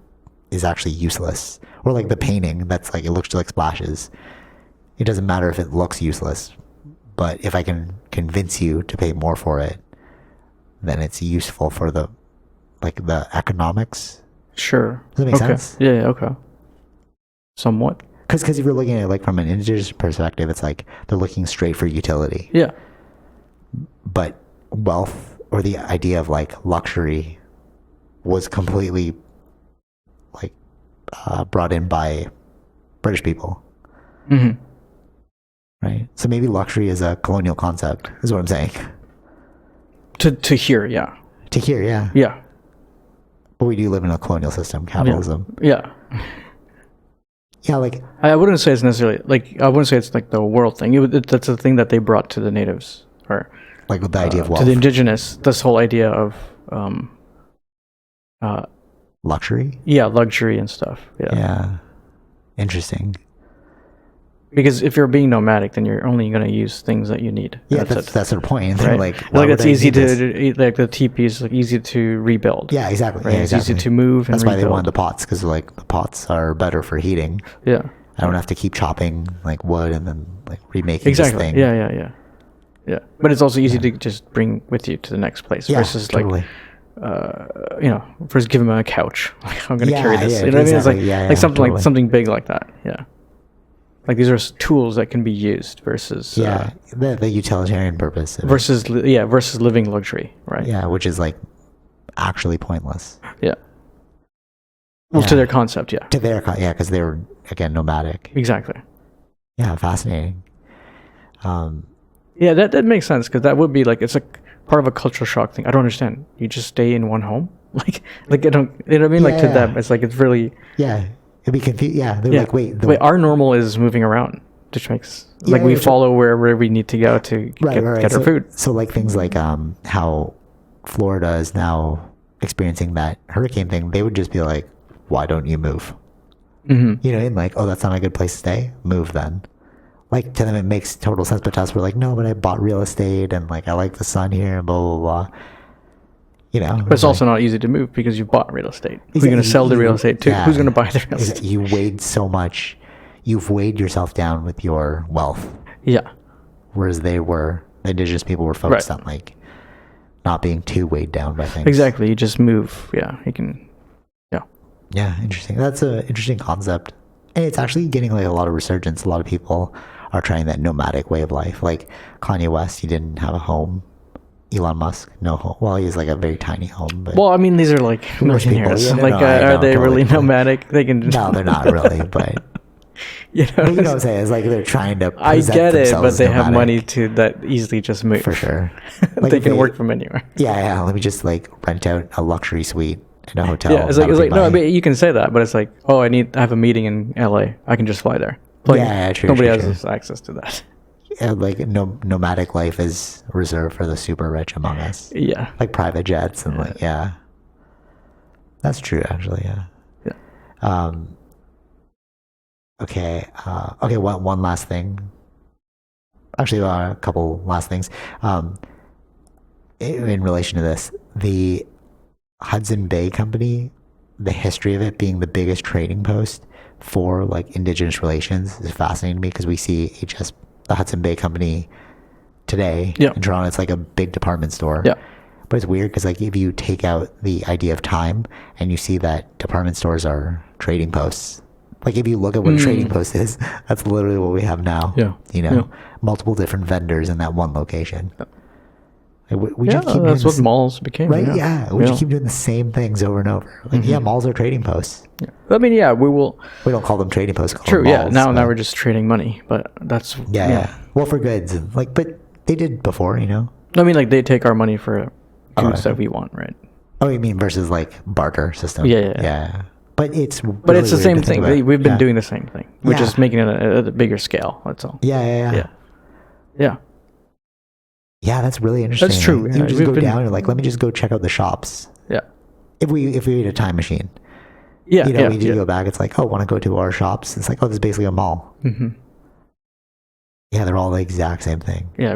is actually useless. Or like the painting that's like, it looks like splashes. It doesn't matter if it looks useless, but if I can convince you to pay more for it, then it's useful for the economics. Sure. Does that make sense? Yeah, okay. Somewhat. Because if you're looking at it like from an indigenous perspective, it's like they're looking straight for utility. Yeah. But wealth, or the idea of like luxury, was completely like brought in by British people. Mm-hmm. Right. So maybe luxury is a colonial concept, is what I'm saying. To hear, yeah. To hear, yeah. Yeah. But we do live in a colonial system, capitalism. Yeah. Yeah, like I wouldn't say it's necessarily like, I wouldn't say it's like the world thing. That's the thing that they brought to the natives, or like with the idea of wealth. To the indigenous, this whole idea of luxury. Yeah, luxury and stuff. Yeah. Yeah. Interesting. Because if you're being nomadic, then you're only going to use things that you need. Yeah, that's their point. Right? Like it's easy to, like the teepees, like easy to rebuild. Yeah, exactly. Right? Yeah, exactly. It's easy to move and that's rebuild. Why they wanted the pots, because like the pots are better for heating. Yeah. I don't have to keep chopping like wood and then like remaking exactly. this thing. Yeah. But it's also easy to just bring with you to the next place versus totally. First give them a couch. Like, I'm going to carry this. Yeah, you know what exactly. I mean? It's like, like something totally. Like something big like that. Yeah. Like these are tools that can be used versus the utilitarian purpose versus living luxury, right? Yeah, which is like actually pointless. Yeah. Well, to their concept, yeah. To their because they were again nomadic. Exactly. Yeah, fascinating. Yeah, that makes sense, because that would be like, it's like part of a cultural shock thing. I don't understand. You just stay in one home, like I don't, you know what I mean? Like to them, it's like it's really It'd be confused. Yeah, they're like, wait. Our normal is moving around, which makes like we follow wherever we need to go to get our food. So like things like how Florida is now experiencing that hurricane thing, they would just be like, why don't you move? Mm-hmm. You know, and like, oh, that's not a good place to stay. Move then. Like to them, it makes total sense, but to us, we're like, no, but I bought real estate and like I like the sun here and blah blah blah. You know, but it's also not easy to move because you bought real estate. Who's going to sell the real estate to? Who's going to buy the real estate? You weighed so much. You've weighed yourself down with your wealth. Yeah. Whereas the indigenous people were focused on like not being too weighed down by things. Exactly. You just move. Yeah. You can. Yeah. Yeah. Interesting. That's an interesting concept. And it's actually getting like a lot of resurgence. A lot of people are trying that nomadic way of life. Like Kanye West, he didn't have a home. Elon Musk, no home. Well, he has like a very tiny home. But well, I mean, these are like millionaires. Yeah, are they really nomadic? They can. No, they're not really. But You know what I'm saying? It's like they're trying to I get it, but they have nomadic. money to that easily just move. For sure. Like they can work from anywhere. Yeah. Let me just like rent out a luxury suite in a hotel. Yeah, it's like no, I mean, you can say that, but it's like, oh, I have a meeting in LA. I can just fly there. Like, true. Nobody has access to that. Yeah, like nomadic life is reserved for the super rich among us. Yeah. Like private jets and that's true actually. Yeah. Okay. One last thing. Actually, a couple last things. In relation to this, the Hudson Bay Company, the history of it being the biggest trading post for like indigenous relations is fascinating to me because we see the Hudson Bay Company today in Toronto. It's like a big department store. Yeah. But it's weird because like if you take out the idea of time and you see that department stores are trading posts. Like if you look at what a trading post is, that's literally what we have now. Yeah. Multiple different vendors in that one location. Yeah. We just keep that's what malls became. Right? Yeah. We just keep doing the same things over and over. Like, malls are trading posts. Yeah. I mean, we will. We don't call them trading posts. True. Malls, now we're just trading money, but that's. Yeah. Well, for goods. But they did before, I mean, like they take our money for goods that we want, right? Oh, you mean versus like barter system? Yeah. But it's the same thing. We've been doing the same thing. We're just making it at a bigger scale. That's all. Yeah. Yeah, that's really interesting. That's true. You just go down and like, let me just go check out the shops. Yeah. If we had a time machine. We do go back. It's like, oh, want to go to our shops? It's like, oh, this is basically a mall. Mm-hmm. Yeah, they're all the exact same thing. Yeah,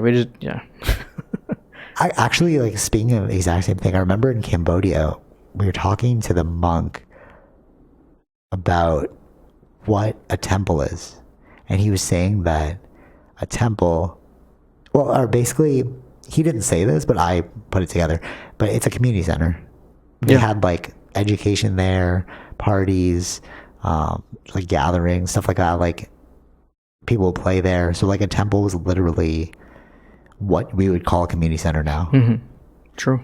I actually, like, speaking of the exact same thing, I remember in Cambodia, we were talking to the monk about what a temple is. And he was saying that a temple, or basically, he didn't say this, but I put it together, but it's a community center. They had, like, education there, parties, like gatherings, stuff like that. Like, people would play there. So, like, a temple was literally what we would call a community center now. Mm-hmm. True.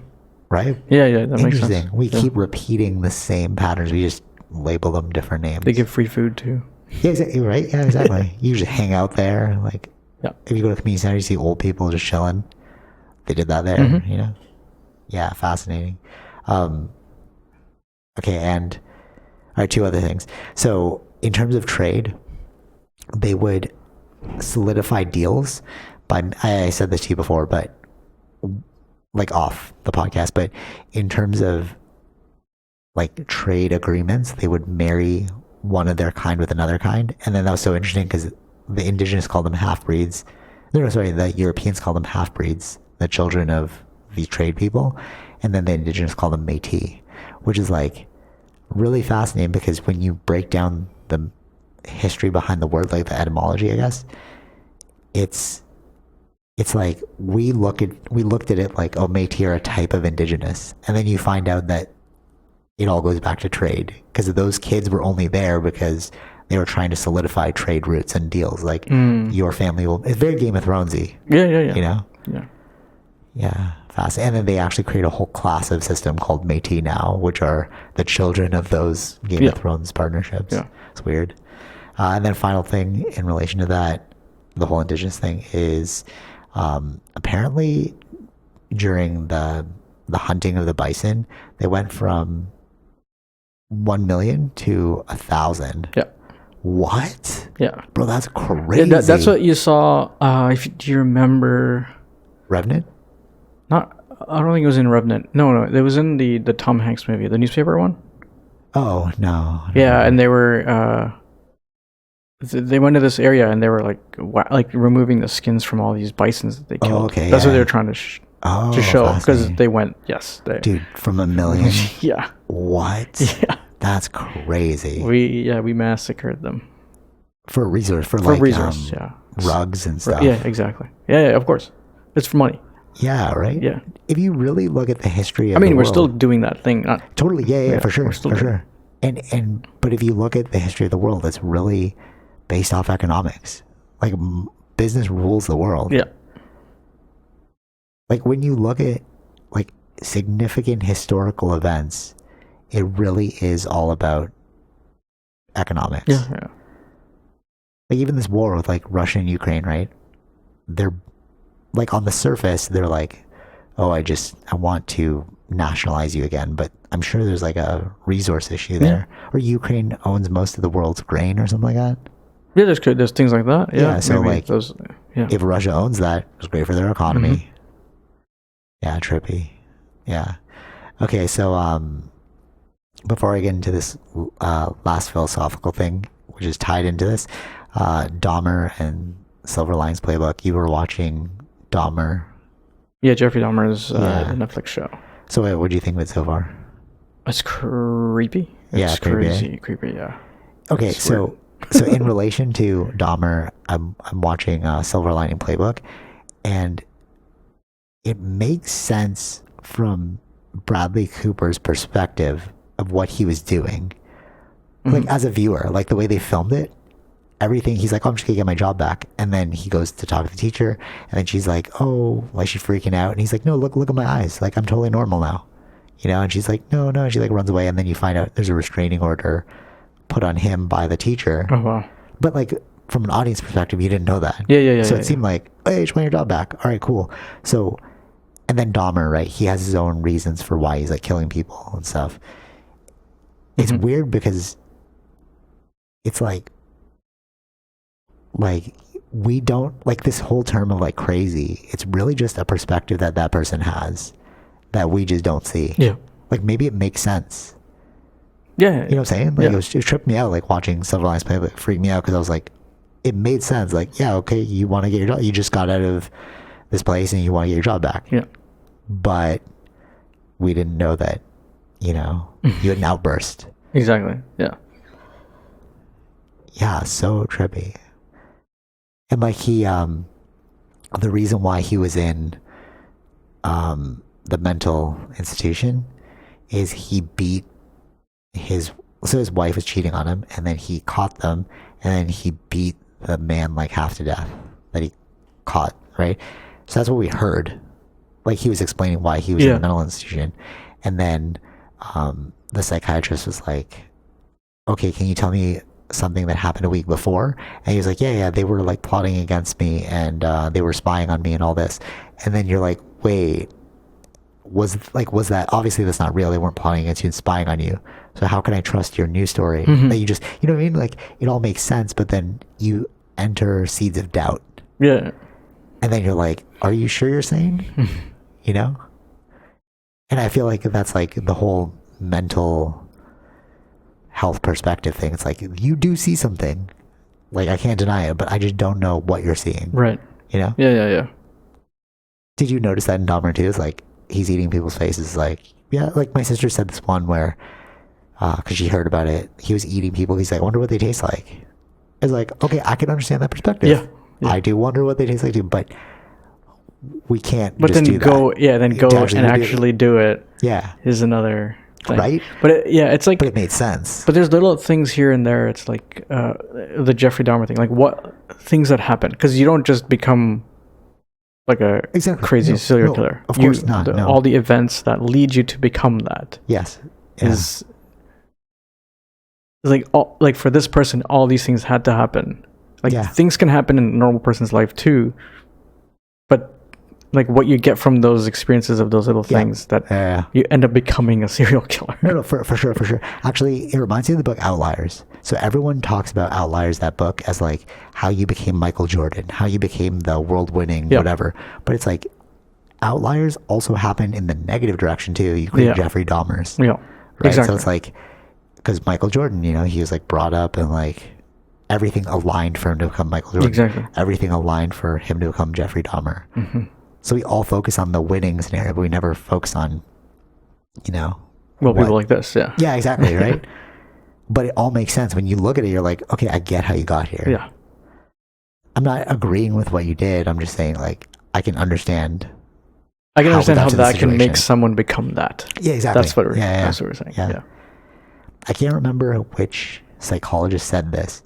Right? Yeah, that makes sense. We keep repeating the same patterns. We just label them different names. They give free food, too. Yeah, exactly. Right? Yeah, exactly. You just hang out there. Like, if you go to a community center, you see old people just chilling. They did that there, Yeah, fascinating. Okay, and all right, two other things. So, in terms of trade, they would solidify deals by, I said this to you before, but like off the podcast, but in terms of like trade agreements, they would marry one of their kind with another kind. And then that was so interesting because the indigenous called them half-breeds. The Europeans called them half-breeds, the children of the trade people. And then the indigenous called them Métis, which is like really fascinating because when you break down the history behind the word, like the etymology, I guess, it's like we looked at it like, oh, Métis are a type of indigenous. And then you find out that it all goes back to trade because those kids were only there because they were trying to solidify trade routes and deals. Like your family will, it's very Game of Thronesy. Yeah. Yeah. Fast. And then they actually create a whole class of system called Métis now, which are the children of those Game of Thrones partnerships. Yeah. It's weird. And then final thing in relation to that, the whole indigenous thing is apparently during the hunting of the bison, they went from 1 million to 1,000. Yeah. What? Yeah. Bro, that's crazy. Yeah, that's what you saw. Do you remember? Revenant? I don't think it was in Revenant. No, it was in the Tom Hanks movie, the newspaper one. Oh, no. Yeah, and they were they went to this area and they were like removing the skins from all these bisons that they killed. Oh, okay. That's what they were trying to show because they went. Dude, from 1 million. Yeah. What? Yeah. That's crazy. We massacred them for resource yeah, rugs and stuff. Yeah, exactly. Yeah, of course. It's for money. Yeah, right? Yeah. If you really look at the history of we're world, still doing that thing. Totally. Yeah, for sure. For sure. But if you look at the history of the world, it's really based off economics. Like business rules the world. Yeah. Like when you look at like significant historical events, it really is all about economics. Yeah. like even this war with like Russia and Ukraine, right? They're like on the surface, they're like, oh, I want to nationalize you again. But I'm sure there's like a resource issue there. Or Ukraine owns most of the world's grain or something like that. Yeah, there's things like that. Yeah, so like if Russia owns that, it's great for their economy. Mm-hmm. Yeah, trippy. Yeah. Okay, so before I get into this last philosophical thing, which is tied into this, Dahmer and Silver Linings Playbook, you were watching Dahmer. Yeah, Jeffrey Dahmer's Netflix show. So wait, what do you think of it so far? It's creepy. It's creepy, yeah. Okay, it's so in relation to Dahmer, I'm watching Silver Lining Playbook, and it makes sense from Bradley Cooper's perspective of what he was doing. Mm-hmm. Like as a viewer, like the way they filmed it, everything, he's like, oh, I'm just gonna get my job back. And then he goes to talk to the teacher, and then she's like, oh, like she's freaking out. And he's like, no, look at my eyes. Like I'm totally normal now. You know, and she's like, no. And she like runs away, and then you find out there's a restraining order put on him by the teacher. Oh, wow. But like from an audience perspective, you didn't know that. Yeah. So it seemed like, hey, just want your job back. All right, cool. So, and then Dahmer, right? He has his own reasons for why he's like killing people and stuff. It's weird because it's like we don't like this whole term of like crazy. It's really just a perspective that person has that we just don't see. Yeah. Like maybe it makes sense. Yeah. You know what I'm saying? Like it tripped me out, like watching Silver Linings Playbook. It freaked me out because I was like, it made sense. Like, yeah, okay, you want to get your job. You just got out of this place and you want to get your job back. Yeah. But we didn't know that, you know, you had an outburst. Exactly. Yeah. Yeah, so trippy. And like he, the reason why he was in the mental institution is he beat his wife was cheating on him, and then he caught them, and then he beat the man like half to death that he caught, right? So that's what we heard. Like he was explaining why he was in the mental institution, and then the psychiatrist was like, okay, can you tell me something that happened a week before? And he was like, yeah, they were like plotting against me, and they were spying on me and all this. And then you're like, wait, was that, obviously that's not real, they weren't plotting against you and spying on you, so how can I trust your news story that you just, you know what I mean? Like it all makes sense, but then you enter seeds of doubt, and then you're like, are you sure you're sane? You know? And I feel like that's like the whole mental health perspective thing. It's like you do see something, like I can't deny it, but I just don't know what you're seeing, right? You know? Yeah. Did you notice that in Dahmer too? It's like he's eating people's faces. Like, yeah, like my sister said this one where because she heard about it, he was eating people. He's like, I wonder what they taste like. It's like, okay, I can understand that perspective. Yeah. I do wonder what they taste like too, but we can't but just then do go that. Yeah, then go and actually do it. Yeah, is another thing. Right? But it's like, but it made sense. But there's little things here and there. It's like the Jeffrey Dahmer thing, like what things that happen, because you don't just become like a crazy serial killer. Of course not. All the events that lead you to become that. Yes. Is like for this person, all these things had to happen. Like things can happen in a normal person's life too, but like what you get from those experiences of those little things that you end up becoming a serial killer. No, for sure. Actually, it reminds me of the book Outliers. So everyone talks about Outliers, that book, as like how you became Michael Jordan, how you became the world-winning whatever. But it's like Outliers also happened in the negative direction too. You create Jeffrey Dahmer's. Yeah. Right. Exactly. So it's like, because Michael Jordan, you know, he was like brought up and like everything aligned for him to become Michael Jordan. Exactly. Everything aligned for him to become Jeffrey Dahmer. Mm-hmm. So we all focus on the winning scenario, but we never focus on, you know. Well, people like this, yeah. Yeah, exactly, right? But it all makes sense. When you look at it, you're like, okay, I get how you got here. Yeah. I'm not agreeing with what you did. I'm just saying, like, I can understand. I can understand how that can make someone become that. Yeah, exactly. That's what we're saying. Yeah. I can't remember which psychologist said this,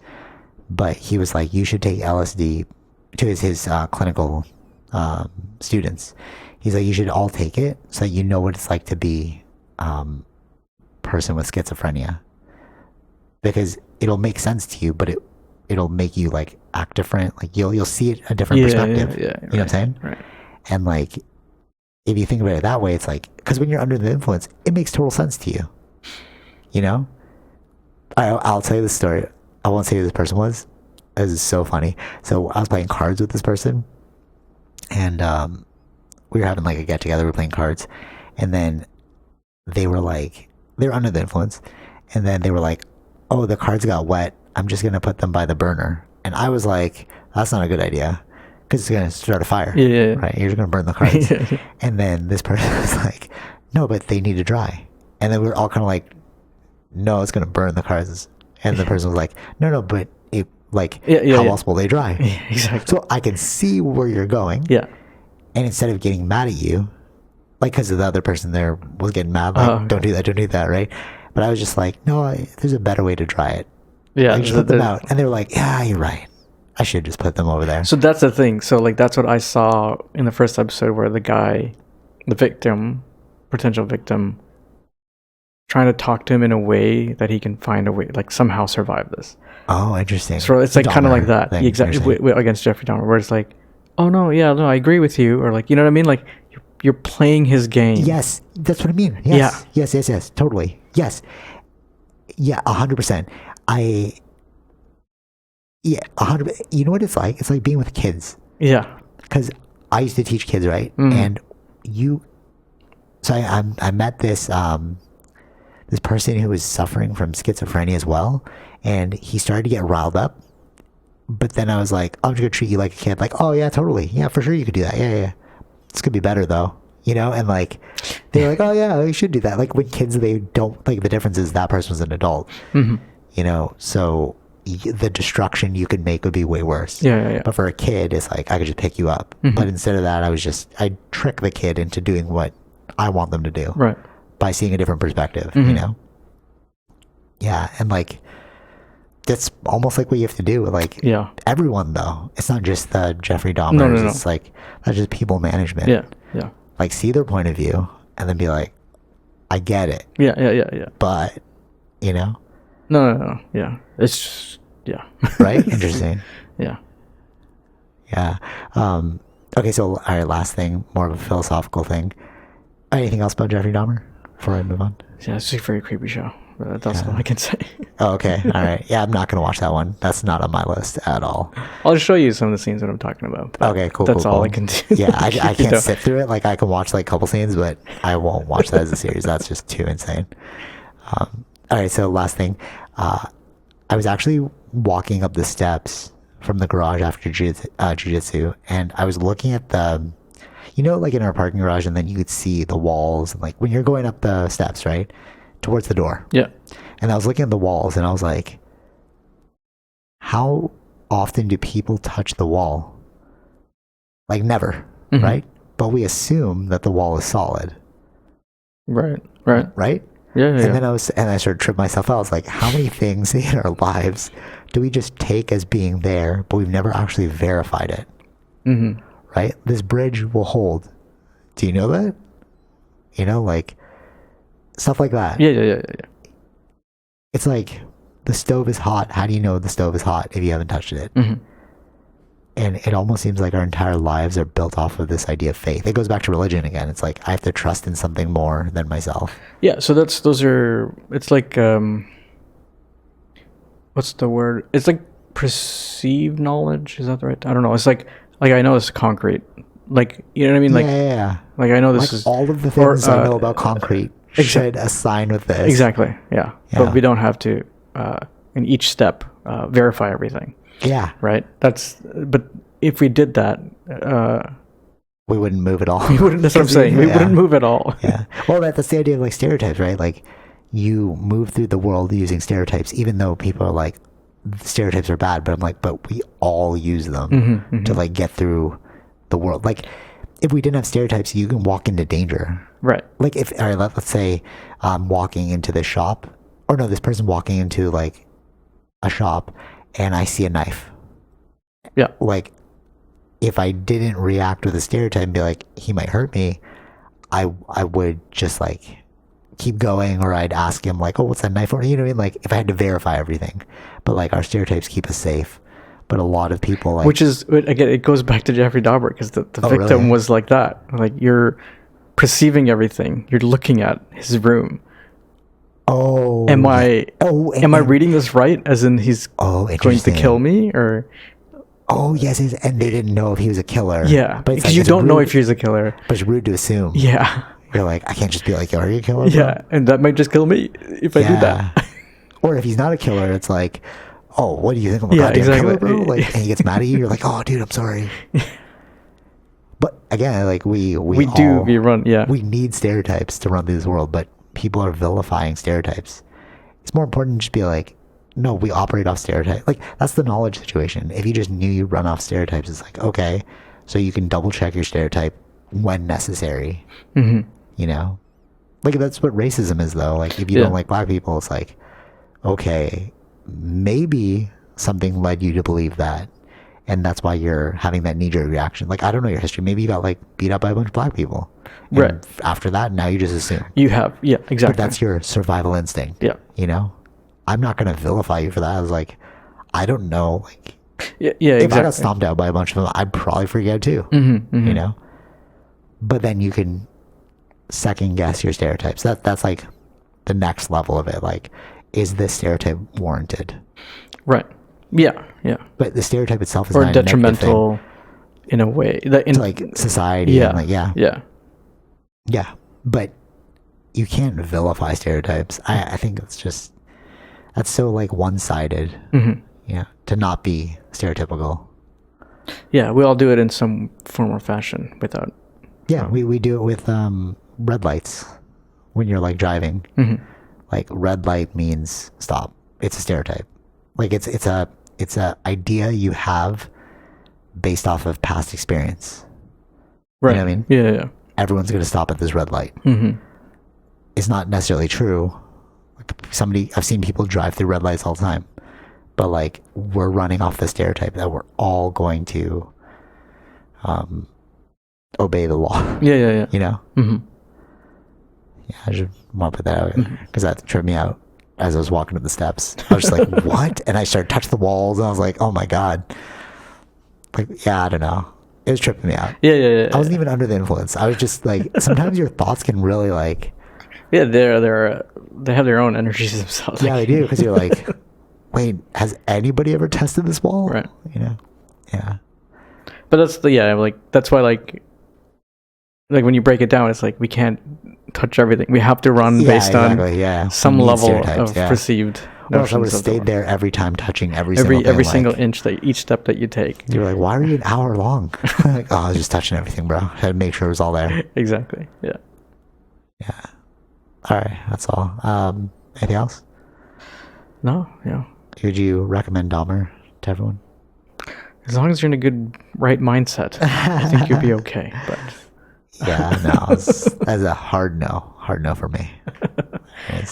but he was like, you should take LSD to his clinical students. He's like, you should all take it so that you know what it's like to be person with schizophrenia, because it'll make sense to you, but it'll make you like act different. Like you'll see it a different perspective. Yeah, you know what I'm saying? Right. And like, if you think about it that way, it's like, because when you're under the influence, it makes total sense to you. You know? I'll tell you the story. I won't say who this person was. This is so funny. So I was playing cards with this person, and we were having like a get together. We were playing cards, and then they were under the influence, and then they were like, "Oh, the cards got wet. I'm just gonna put them by the burner." And I was like, "That's not a good idea, because it's gonna start a fire. Right? You're just gonna burn the cards." And then this person was like, "No, but they need to dry." And then we were all kind of like, "No, it's gonna burn the cards." And the person was like, "No, but it how else will they dry?" Yeah, exactly. So I can see where you're going. Yeah. And instead of getting mad at you, like, because the other person there was getting mad, like, don't do that, right? But I was just like, no, there's a better way to dry it. Yeah. Like, just put them out. And they were like, yeah, you're right. I should just put them over there. So that's the thing. So like that's what I saw in the first episode, where the guy, the victim, potential victim, trying to talk to him in a way that he can find a way, like somehow survive this. Oh, interesting. So it's like kind of like that. Exactly. Against Jeffrey Dahmer, where it's like, oh no, I agree with you, or like, you know what I mean? Like you're playing his game. Yes, that's what I mean. Yes. Yeah. Yes. Totally. Yes. Yeah, 100%. 100%. You know what it's like? It's like being with kids. Yeah. Because I used to teach kids, right? And I met this this person who was suffering from schizophrenia as well, and he started to get riled up. But then I was like, I'm just gonna treat you like a kid. Like, oh yeah, totally, yeah, for sure you could do that. Yeah. This could be better though, you know. And like, they're like, oh yeah, you should do that. Like with kids, they don't like, the difference is that person was an adult, you know. So the destruction you could make would be way worse. Yeah. But for a kid, it's like I could just pick you up. But instead of that, I trick the kid into doing what I want them to do. Right. By seeing a different perspective, you know? Yeah, and like, that's almost like what you have to do with like everyone, though. It's not just the Jeffrey Dahmers. No. It's like, that's just people management. Yeah. Like, see their point of view and then be like, I get it. Yeah. But, you know? No. Yeah. It's just, Right? Interesting. Yeah. Okay, so, all right, last thing, more of a philosophical thing. Anything else about Jeffrey Dahmer before I move on? Yeah, it's a very creepy show. That's all I can say. Oh, okay. All right. Yeah, I'm not going to watch that one. That's not on my list at all. I'll just show you some of the scenes that I'm talking about. Okay, cool. That's all I can do. Yeah, I can't sit through it. Like, I can watch like a couple scenes, but I won't watch that as a series. That's just too insane. All right, so last thing. I was actually walking up the steps from the garage after jiu-jitsu, and I was looking at the, you know, like in our parking garage, and then you could see the walls, and like when you're going up the steps, right, towards the door. Yeah. And I was looking at the walls, and I was like, how often do people touch the wall? Like never, right? But we assume that the wall is solid. Right. Yeah. And then I started tripping myself out. I was like, how many things in our lives do we just take as being there, but we've never actually verified it? Right? This bridge will hold. Do you know that? You know, like stuff like that. Yeah. It's like the stove is hot. How do you know the stove is hot if you haven't touched it? And it almost seems like our entire lives are built off of this idea of faith. It goes back to religion again. It's like I have to trust in something more than myself. Yeah. So it's like, what's the word? It's like perceived knowledge. Is that right? I don't know. It's like I know it's concrete. Like, you know what I mean? Like, yeah. Like I know this like is all of the things I know about concrete should assign with this. Exactly. Yeah. But we don't have to, in each step, verify everything. Yeah. Right. But if we did that, we wouldn't move at all. That's what I'm saying. We wouldn't move at all. Yeah. Well, that's the idea of like stereotypes, right? Like you move through the world using stereotypes, even though people are like, stereotypes are bad, but I'm like, but we all use them to like get through the world. Like if we didn't have stereotypes, you can walk into danger. Right. Like if, all right, let's say I'm walking into this shop, or no, this person walking into like a shop, and I see a knife. Yeah. Like, if I didn't react with a stereotype and be like, he might hurt me, I would just like keep going, or I'd ask him like, oh, what's that knife for? You know what I mean? Like if I had to verify everything. But like our stereotypes keep us safe. But a lot of people like, which is again, it goes back to Jeffrey Dahmer, because the victim really? was like that. Like you're perceiving everything. You're looking at his room. Oh, am I reading this right? As in he's going to kill me, or? Oh yes, and they didn't know if he was a killer. Yeah, but because you don't know if he's a killer. But it's rude to assume. Yeah, you're like, I can't just be like, are you a killer? Yeah, and that might just kill me if I do that. Or if he's not a killer, it's like, oh, what do you think I'm a goddamn killer, bro? Like, and he gets mad at you. You're like, oh, dude, I'm sorry. But again, like we need stereotypes to run through this world, but people are vilifying stereotypes. It's more important to just be like, no, we operate off stereotypes. Like that's the knowledge situation. If you just knew you run off stereotypes, it's like, okay, so you can double check your stereotype when necessary. Mm-hmm. You know, like that's what racism is, though. Like if you don't like black people, it's like, okay, maybe something led you to believe that, and that's why you're having that knee-jerk reaction. Like I don't know your history. Maybe you got like beat up by a bunch of black people, and right? After that, now you just assume you have, exactly. But that's your survival instinct. Yeah, you know. I'm not going to vilify you for that. I was like, I don't know. Like, if I got stomped out by a bunch of them, I'd probably forget too. Mm-hmm. You know? But then you can second guess your stereotypes. That's like the next level of it. Like, is this stereotype warranted? Right. Yeah. But the stereotype itself is or not detrimental in a way. To like society. Yeah. And like, yeah. But you can't vilify stereotypes. I think it's just... That's so like one-sided, yeah, to not be stereotypical. Yeah, we all do it in some form or fashion without. Yeah, we do it with red lights when you're like driving. Mm-hmm. Like red light means stop. It's a stereotype. Like it's a idea you have based off of past experience. Right. You know what I mean? Yeah. Everyone's gonna stop at this red light. Mm-hmm. It's not necessarily true. I've seen people drive through red lights all the time, but like we're running off the stereotype that we're all going to obey the law. Yeah. You know? Mm-hmm. Yeah, I just want to put that out because that tripped me out as I was walking up the steps. I was just like, what? And I started touching the walls, and I was like, oh my God. Like, yeah, I don't know. It was tripping me out. Yeah. I wasn't even under the influence. I was just like, sometimes your thoughts can really like... Yeah, they have their own energies themselves. Yeah, they do, because you're like, wait, has anybody ever tested this wall? Right. You know? Yeah. But that's why like when you break it down, it's like we can't touch everything. We have to run based on some level of perceived notions. Or else I would have stayed there every time touching every single inch, each step that you take. You're like, why are you an hour long? Like, oh, I was just touching everything, bro. I had to make sure it was all there. Exactly. Yeah. All right, that's all. Anything else? No, yeah. Would you recommend Dahmer to everyone? As long as you're in a good, right mindset, I think you'll be okay. But yeah, no, that's a hard no for me.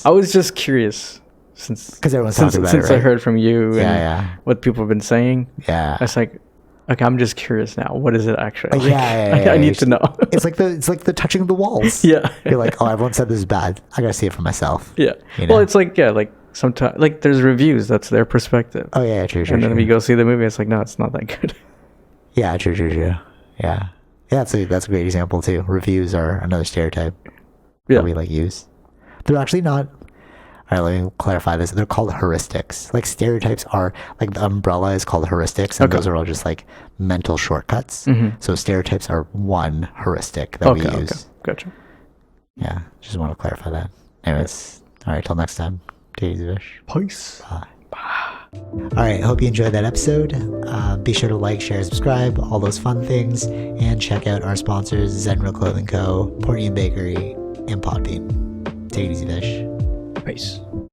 I was just curious because everyone's talking about it, right? Since I heard from you and what people have been saying. Yeah, I was like, okay, I'm just curious now. What is it actually? Like? I need to know. It's like the touching of the walls. Yeah. You're like, oh, everyone said this is bad. I gotta see it for myself. Yeah. You know? Well, it's like sometimes like there's reviews. That's their perspective. Oh yeah, true. And then we go see the movie. It's like, no, it's not that good. Yeah, true. Yeah. That's a great example too. Reviews are another stereotype that we like use. They're actually not. All right, let me clarify this. They're called heuristics. Like stereotypes are like the umbrella is called heuristics, and those are all just like mental shortcuts. Mm-hmm. So stereotypes are one heuristic that we use. Okay. Gotcha. Yeah, just want to clarify that. Anyways, all right, till next time. Take it easy, fish. Peace. Bye. All right, hope you enjoyed that episode. Be sure to like, share, subscribe, all those fun things, and check out our sponsors, Zenro Clothing Co., Portian Bakery, and Podbean. Take it easy, fish. Peace.